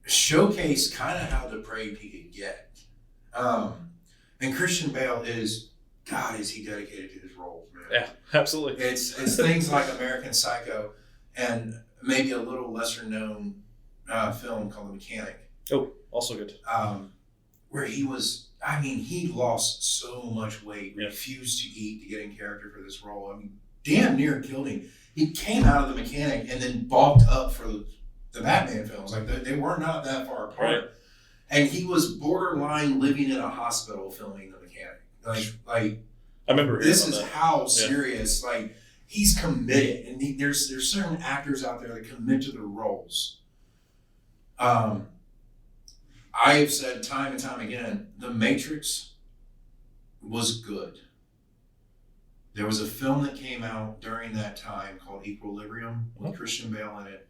showcased kind of how depraved he could get. And Christian Bale is he dedicated to his roles, man. Yeah, absolutely. It's things like American Psycho and maybe a little lesser known film called The Mechanic. Oh, also good. Where he lost so much weight, refused to eat to get in character for this role. I mean, damn near killed him. He came out of The Mechanic and then bulked up for the Batman films. Like, they were not that far apart. Right. And he was borderline living in a hospital filming The Mechanic. Like I remember this is how serious, like, he's committed. And there's certain actors out there that commit to their roles. I have said time and time again, The Matrix was good. There was a film that came out during that time called Equilibrium with Christian Bale in it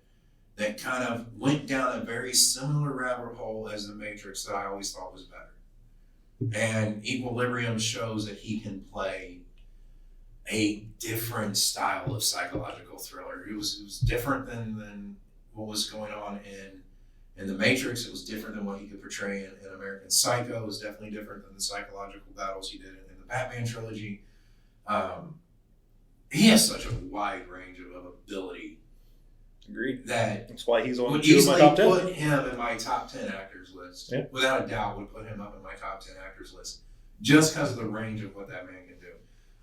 that kind of went down a very similar rabbit hole as The Matrix that I always thought was better. And Equilibrium shows that he can play a different style of psychological thriller. It was different than what was going on in The Matrix. It was different than what he could portray in American Psycho. It was definitely different than the psychological battles he did in the Batman trilogy. He has such a wide range of ability. Agreed. That's why he's on would 2 of my top 10. Put him in my top 10 actors list. Yeah. Without a doubt, would put him up in my top 10 actors list just because of the range of what that man can do.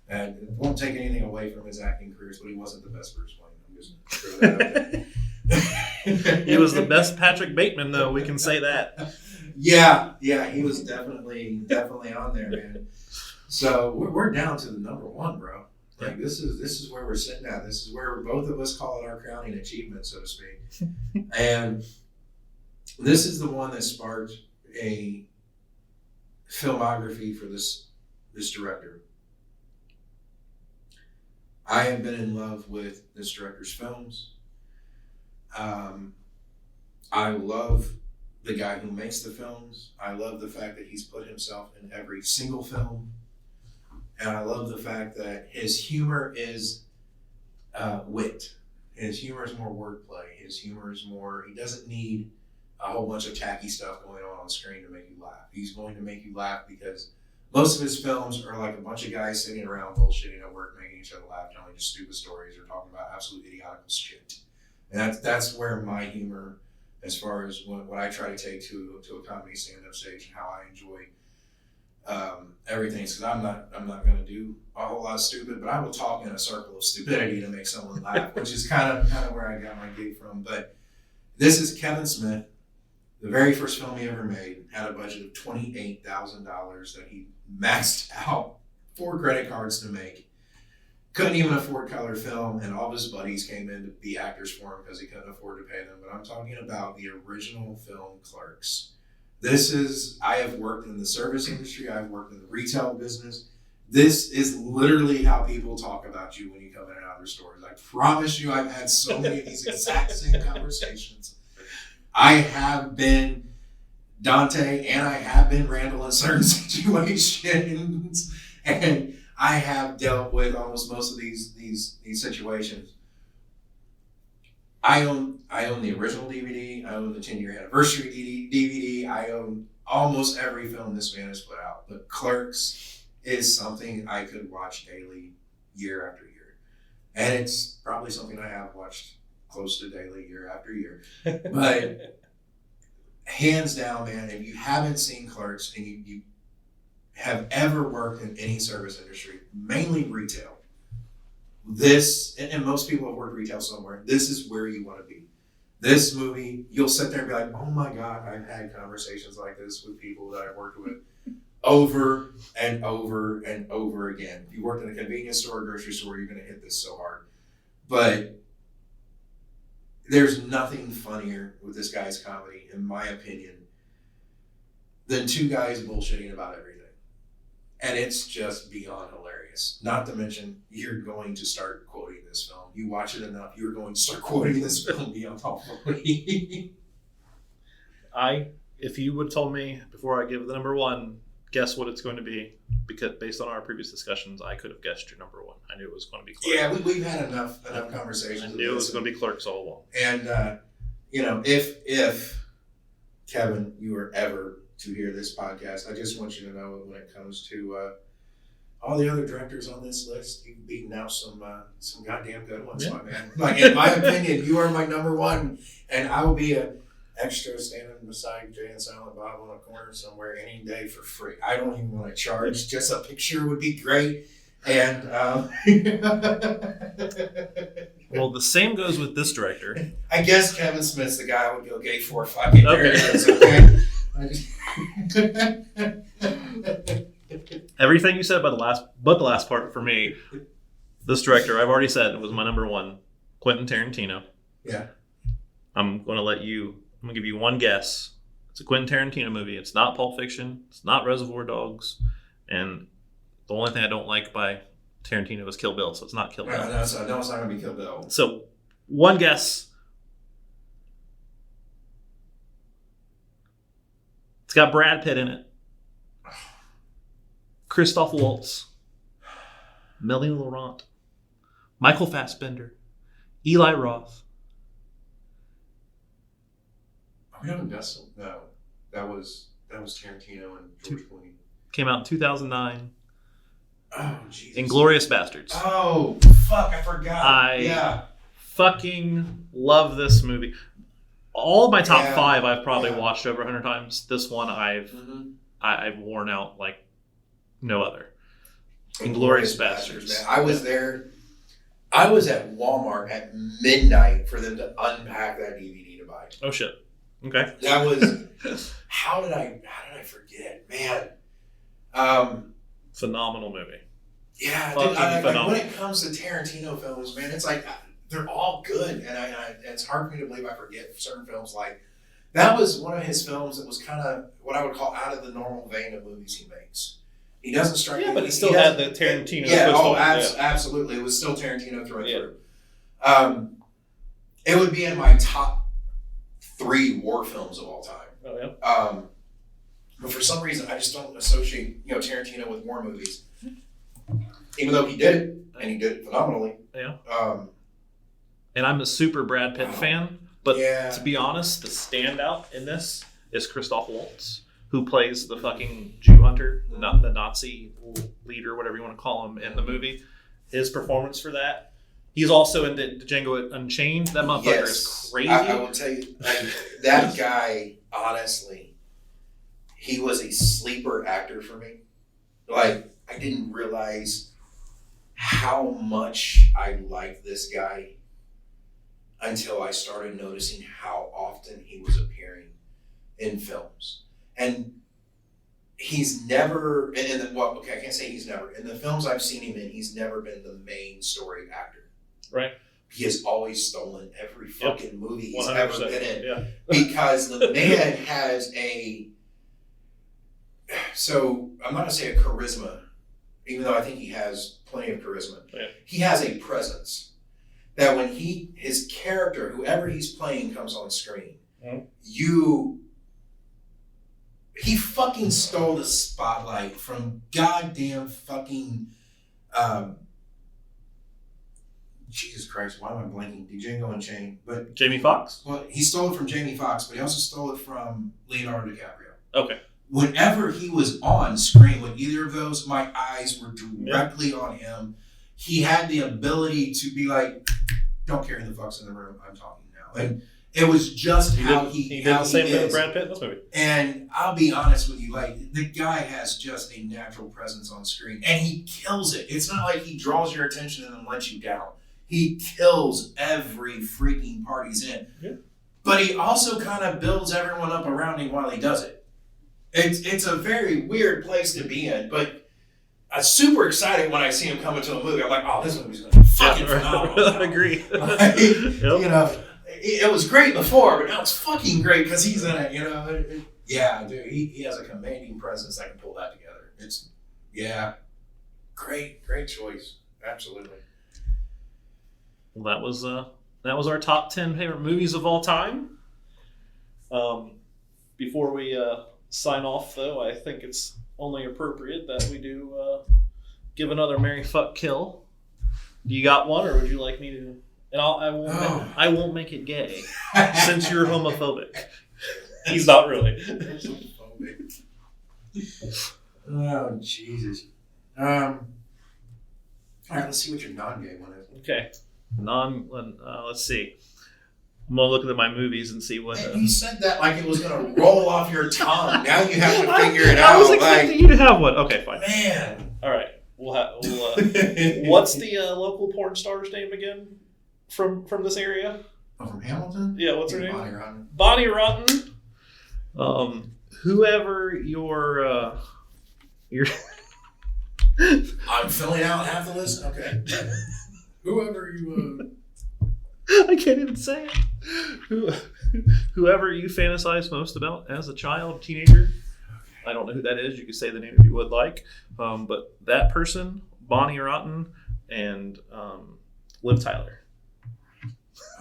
And it won't take anything away from his acting careers, but he wasn't the best Bruce Wayne. I'm just throw that out there. He was the best Patrick Bateman, though. We can say that. Yeah, he was definitely on there, man. So we're down to the number 1, bro. Like, this is where we're sitting at. This is where both of us call it our crowning achievement, so to speak. And this is the one that sparked a filmography for this director. I have been in love with this director's films. I love the guy who makes the films. I love the fact that he's put himself in every single film. And I love the fact that his humor is wit. His humor is more wordplay. His humor is more, he doesn't need a whole bunch of tacky stuff going on screen to make you laugh. He's going to make you laugh because most of his films are like a bunch of guys sitting around bullshitting at work, making each other laugh, telling just stupid stories or talking about absolute idiotical shit. And that's where my humor, as far as what I try to take to a comedy stand-up stage and how I enjoy everything, because I'm not going to do a whole lot of stupid, but I will talk in a circle of stupidity to make someone laugh, which is kind of where I got my gig from. But this is Kevin Smith. The very first film he ever made had a budget of $28,000 that he maxed out 4 credit cards to make. Couldn't even afford color film, and all of his buddies came in to be actors for him because he couldn't afford to pay them. But I'm talking about the original film Clerks. I have worked in the service industry. I've worked in the retail business. This is literally how people talk about you when you come in and out of other stories. I promise you, I've had so many of these exact same conversations. I have been Dante and I have been Randall in certain situations, and I have dealt with almost most of these situations. I own the original DVD. I own the 10-year anniversary DVD. I own almost every film this man has put out. But Clerks is something I could watch daily, year after year. And it's probably something I have watched close to daily, year after year. But hands down, man, if you haven't seen Clerks and you have ever worked in any service industry, mainly retail, this, and most people have worked retail somewhere, this is where you want to be. This movie, you'll sit there and be like, oh my God, I've had conversations like this with people that I've worked with over and over and over again. If you worked in a convenience store or grocery store, you're going to hit this so hard. But there's nothing funnier with this guy's comedy, in my opinion, than two guys bullshitting about everything. And it's just beyond hilarious. Not to mention, you're going to start quoting this film. You watch it enough, you're going to start quoting this film beyond hopefully. If you would have told me before I give the number one, guess what it's going to be, because based on our previous discussions, I could have guessed your number one. I knew it was going to be Clerks. Yeah, we've had enough conversations. I knew it was going to be Clerks all along. And, if Kevin, you were ever to hear this podcast, I just want you to know when it comes to all the other directors on this list, you've beaten out some goddamn good ones, my man. Like, in my opinion, you are my number one, and I will be an extra standing beside Jay and Silent Bob on a corner somewhere any day for free. I don't even want to charge. Just a picture would be great. And well, the same goes with this director. I guess Kevin Smith's the guy I would go gay for if I get there. Okay. Everything you said about the last part for me, this director, I've already said it was my number one, Quentin Tarantino. Yeah. I'm going to give you one guess. It's a Quentin Tarantino movie. It's not Pulp Fiction. It's not Reservoir Dogs. And the only thing I don't like by Tarantino is Kill Bill, so it's not Kill Bill. No, it's not going to be Kill Bill. So, one guess. It's got Brad Pitt in it. Christoph Waltz. Melanie Laurent. Michael Fassbender. Eli Roth. We haven't guessed. No, that was Tarantino and George Clooney. Came out in 2009. Oh, Jesus. Inglourious Bastards. Oh, fuck, I forgot. I fucking love this movie. All of my top five I've probably watched over 100 times. This one I've worn out like no other. Inglourious Bastards. Man. I was there. I was at Walmart at midnight for them to unpack that DVD to buy. Oh shit. Okay. That was how did I forget, man? Phenomenal movie. Yeah, fucking dude, phenomenal. When it comes to Tarantino films, man, it's like they're all good, and it's hard for me to believe I forget certain films. Like that was one of his films that was kind of what I would call out of the normal vein of movies he makes. He doesn't strike me. Yeah, but he still had the Tarantino twist on it. Absolutely. It was still Tarantino through and through. It would be in my top 3 war films of all time. Oh, yeah. But for some reason, I just don't associate Tarantino with war movies. Even though he did it, and he did it phenomenally. Yeah. And I'm a super Brad Pitt fan, but to be honest, the standout in this is Christoph Waltz, who plays the fucking Jew hunter, not the Nazi leader, whatever you want to call him in the movie. His performance for that. He's also in the Django Unchained. That motherfucker is crazy. I will tell you, that guy, honestly, he was a sleeper actor for me. Like, I didn't realize how much I liked this guy until I started noticing how often he was appearing in films. And he's never, I can't say he's never. In the films I've seen him in, he's never been the main story actor. Right. He has always stolen every fucking movie he's 100%. ever been in. Yeah. Because the man has so I'm not going to say a charisma, even though I think he has plenty of charisma. Yeah. He has a presence that when his character, whoever he's playing, comes on screen, he fucking stole the spotlight from goddamn fucking, Jesus Christ, why am I blanking? Django Unchained. But Jamie Foxx? well, he stole it from Jamie Foxx, but he also stole it from Leonardo DiCaprio. Okay. Whenever he was on screen with either of those, my eyes were directly on him. He had the ability to be like, don't care who the fuck's in the room, I'm talking now. And it was just He did the same thing with Brad Pitt in this movie. And I'll be honest with you, like, the guy has just a natural presence on screen, and he kills it. It's not like he draws your attention and then lets you down. He kills every freaking part he's in. Yeah. But he also kind of builds everyone up around him while he does it. It's a very weird place to be in, but I'm super excited when I see him come into a movie. I'm like, oh, this movie's going to be fucking phenomenal. I agree. Like, you know, it was great before, but now it's fucking great because he's in it, you know. Yeah, dude, he has a commanding presence that can pull that together. Great choice. Absolutely. Well, that was our top 10 favorite movies of all time. Before we sign off, though, I think it's only appropriate that we do give another Mary Fuck Kill. Do you got one, or would you like me to? And I won't make it gay since you're homophobic. He's not really. Oh, Jesus. All right, let's see what your non-gay one is. Okay. Let's see. I'm going to look at my movies and see what... You said that like it was going to roll off your tongue. Now you have to figure it out. I was expecting you to have one. Okay, fine. Man. All right. What's the local porn star's name again from this area? Oh, from Hamilton? Yeah, what's her name? Bonnie Rotten. Bonnie Rotten. Whoever your I'm filling out half the list? Okay. Whoever you... I can't even say it. Whoever you fantasize most about as a child, teenager. I don't know who that is. You can say the name if you would like. But that person, Bonnie Rotten, and Liv Tyler.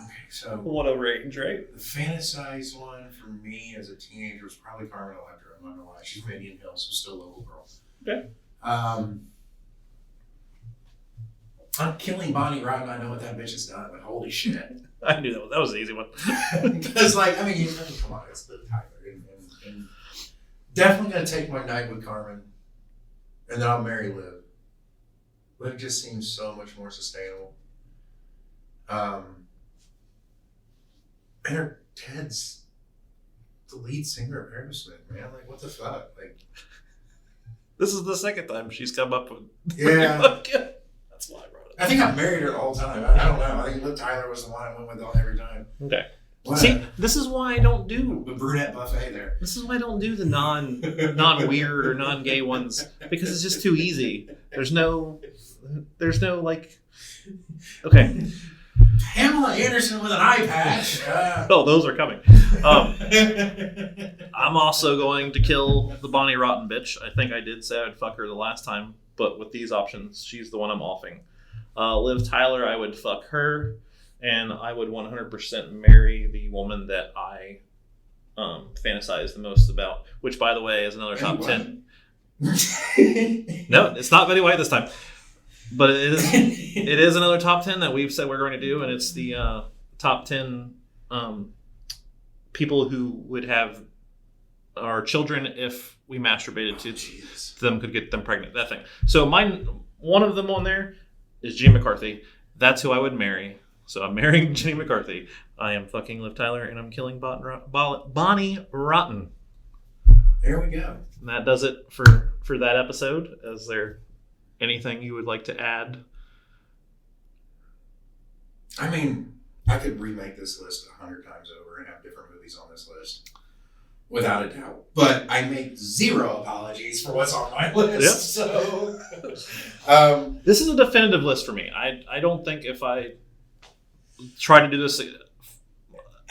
Okay, so... 1 over 8 and Drake. The fantasized one for me as a teenager was probably Carmen Electra. I'm not going to lie. She's from Indian Hills, so still a local girl. Okay. I'm killing Bonnie Rotten. I know what that bitch has done, but holy shit. I knew that was an easy one. Because, like, I mean, come on, it's Liv Tyler. And definitely going to take my night with Carmen, and then I'll marry Liv. Liv just seems so much more sustainable. And her Ted's the lead singer of Aerosmith, man. Like, what the fuck? Like, this is the second time she's come up with. Yeah. That's why I brought it. I think I've married her the whole time. I don't know. I think Liv Tyler was the one I went with every time. Okay. What See, this is why I don't do the brunette buffet there. This is why I don't do the non-weird or non-gay ones, because it's just too easy. There's no like. Okay. Pamela Anderson with an eye patch. Oh, those are coming. I'm also going to kill the Bonnie Rotten bitch. I think I did say I'd fuck her the last time, but with these options, she's the one I'm offing. Liv Tyler, I would fuck her, and I would 100% marry the woman that I fantasize the most about, which, by the way, is another top 10. No, it's not Betty White this time. But it is another top 10 that we've said we're going to do, and it's the top 10 people who would have our children if we masturbated to them, could get them pregnant, that thing. So one of them on there is Jenny McCarthy. That's who I would marry. So I'm marrying Jenny McCarthy. I am fucking Liv Tyler, and I'm killing Bonnie Rotten. There we go. And that does it for that episode. Is there anything you would like to add? I mean, I could remake this list 100 times over and have different movies on this list, without a doubt. But I make zero apologies for what's on my list. Yep. So, this is a definitive list for me. I don't think if I try to do this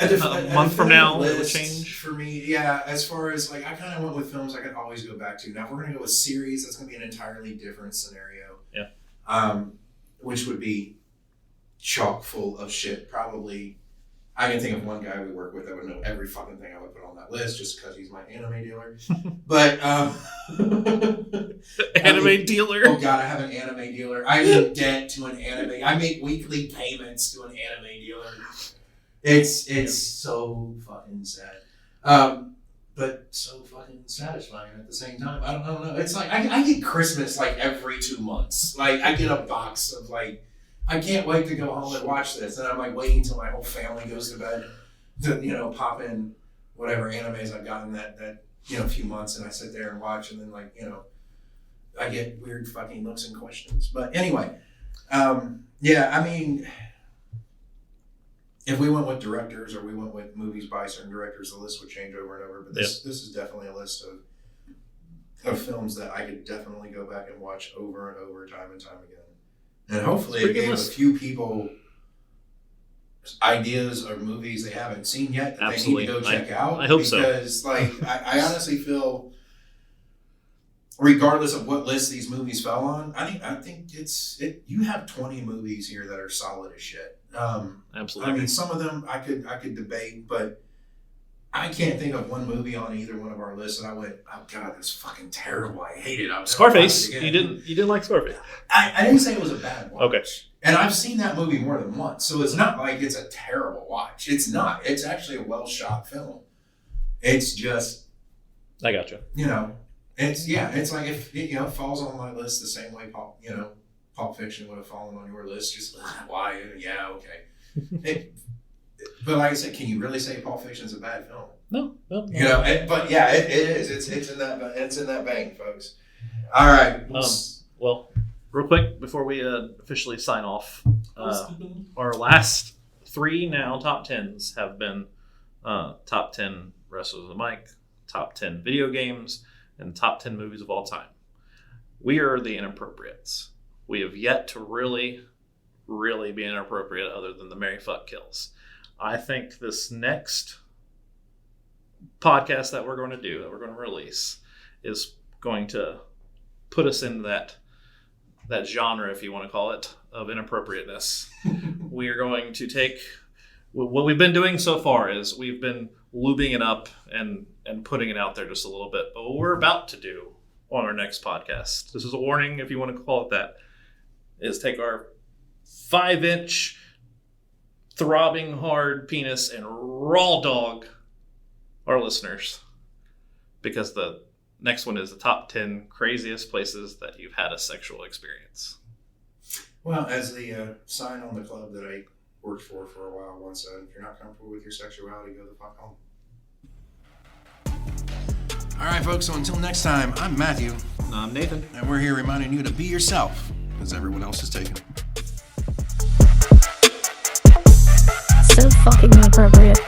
A month from now, it would list change. for me. Yeah, as far as like, I kind of went with films I could always go back to. Now, if we're gonna go with series, that's gonna be an entirely different scenario. Yeah. Which would be chock full of shit. Probably, I can think of one guy we work with that would know every fucking thing I would put on that list just because he's my anime dealer. But Anime dealer. Oh god, I have an anime dealer. I'm in debt to an anime. I make weekly payments to an anime dealer. It's so fucking sad, but so fucking satisfying at the same time. I don't know. It's like I get Christmas like every 2 months. Like I get a box of like, I can't wait to go home and watch this, and I'm like waiting until my whole family goes to bed to pop in whatever animes I've gotten that few months, and I sit there and watch, and then like I get weird fucking looks and questions. But anyway, yeah, I mean, if we went with directors or we went with movies by certain directors, the list would change over and over. But this is definitely a list of films that I could definitely go back and watch over and over, time and time again. And hopefully it gave a few people ideas or movies they haven't seen yet that Absolutely. they need to go check out. I hope so. Because like I honestly feel, regardless of what list these movies fell on, I think you have 20 movies here that are solid as shit. Absolutely. I mean, some of them I could debate, but I can't think of one movie on either one of our lists that I went, oh god, that's fucking terrible. I hate it. Scarface. You didn't like Scarface. I didn't say it was a bad watch. Okay. And I've seen that movie more than once, so it's not like it's a terrible watch. It's not. It's actually a well shot film. It's just, I gotcha. It's like if it falls on my list the same way Pulp Fiction would have fallen on your list. Just why? Yeah, okay. But like I said, can you really say Pulp Fiction is a bad film? No. But yeah, it is. It's in that vein, folks. All right. Well, real quick before we officially sign off, our last 3 now top 10s have been top 10 wrestlers of the mic, top 10 video games, and top 10 movies of all time. We are the Inappropriates. We have yet to really, really be inappropriate other than the Mary Fuck Kills. I think this next podcast that we're going to do, that we're going to release, is going to put us in that genre, if you want to call it, of inappropriateness. We are going to take what we've been doing so far is we've been lubing it up and putting it out there just a little bit. But what we're about to do on our next podcast, this is a warning if you want to call it that, is take our 5-inch throbbing hard penis and raw dog our listeners, because the next one is the top 10 craziest places that you've had a sexual experience. Well, as the sign on the club that I worked for a while once said, if you're not comfortable with your sexuality, go the fuck home. All right, folks, so until next time, I'm Matthew. I'm Nathan. And we're here reminding you to be yourself, because everyone else is taken. So fucking inappropriate.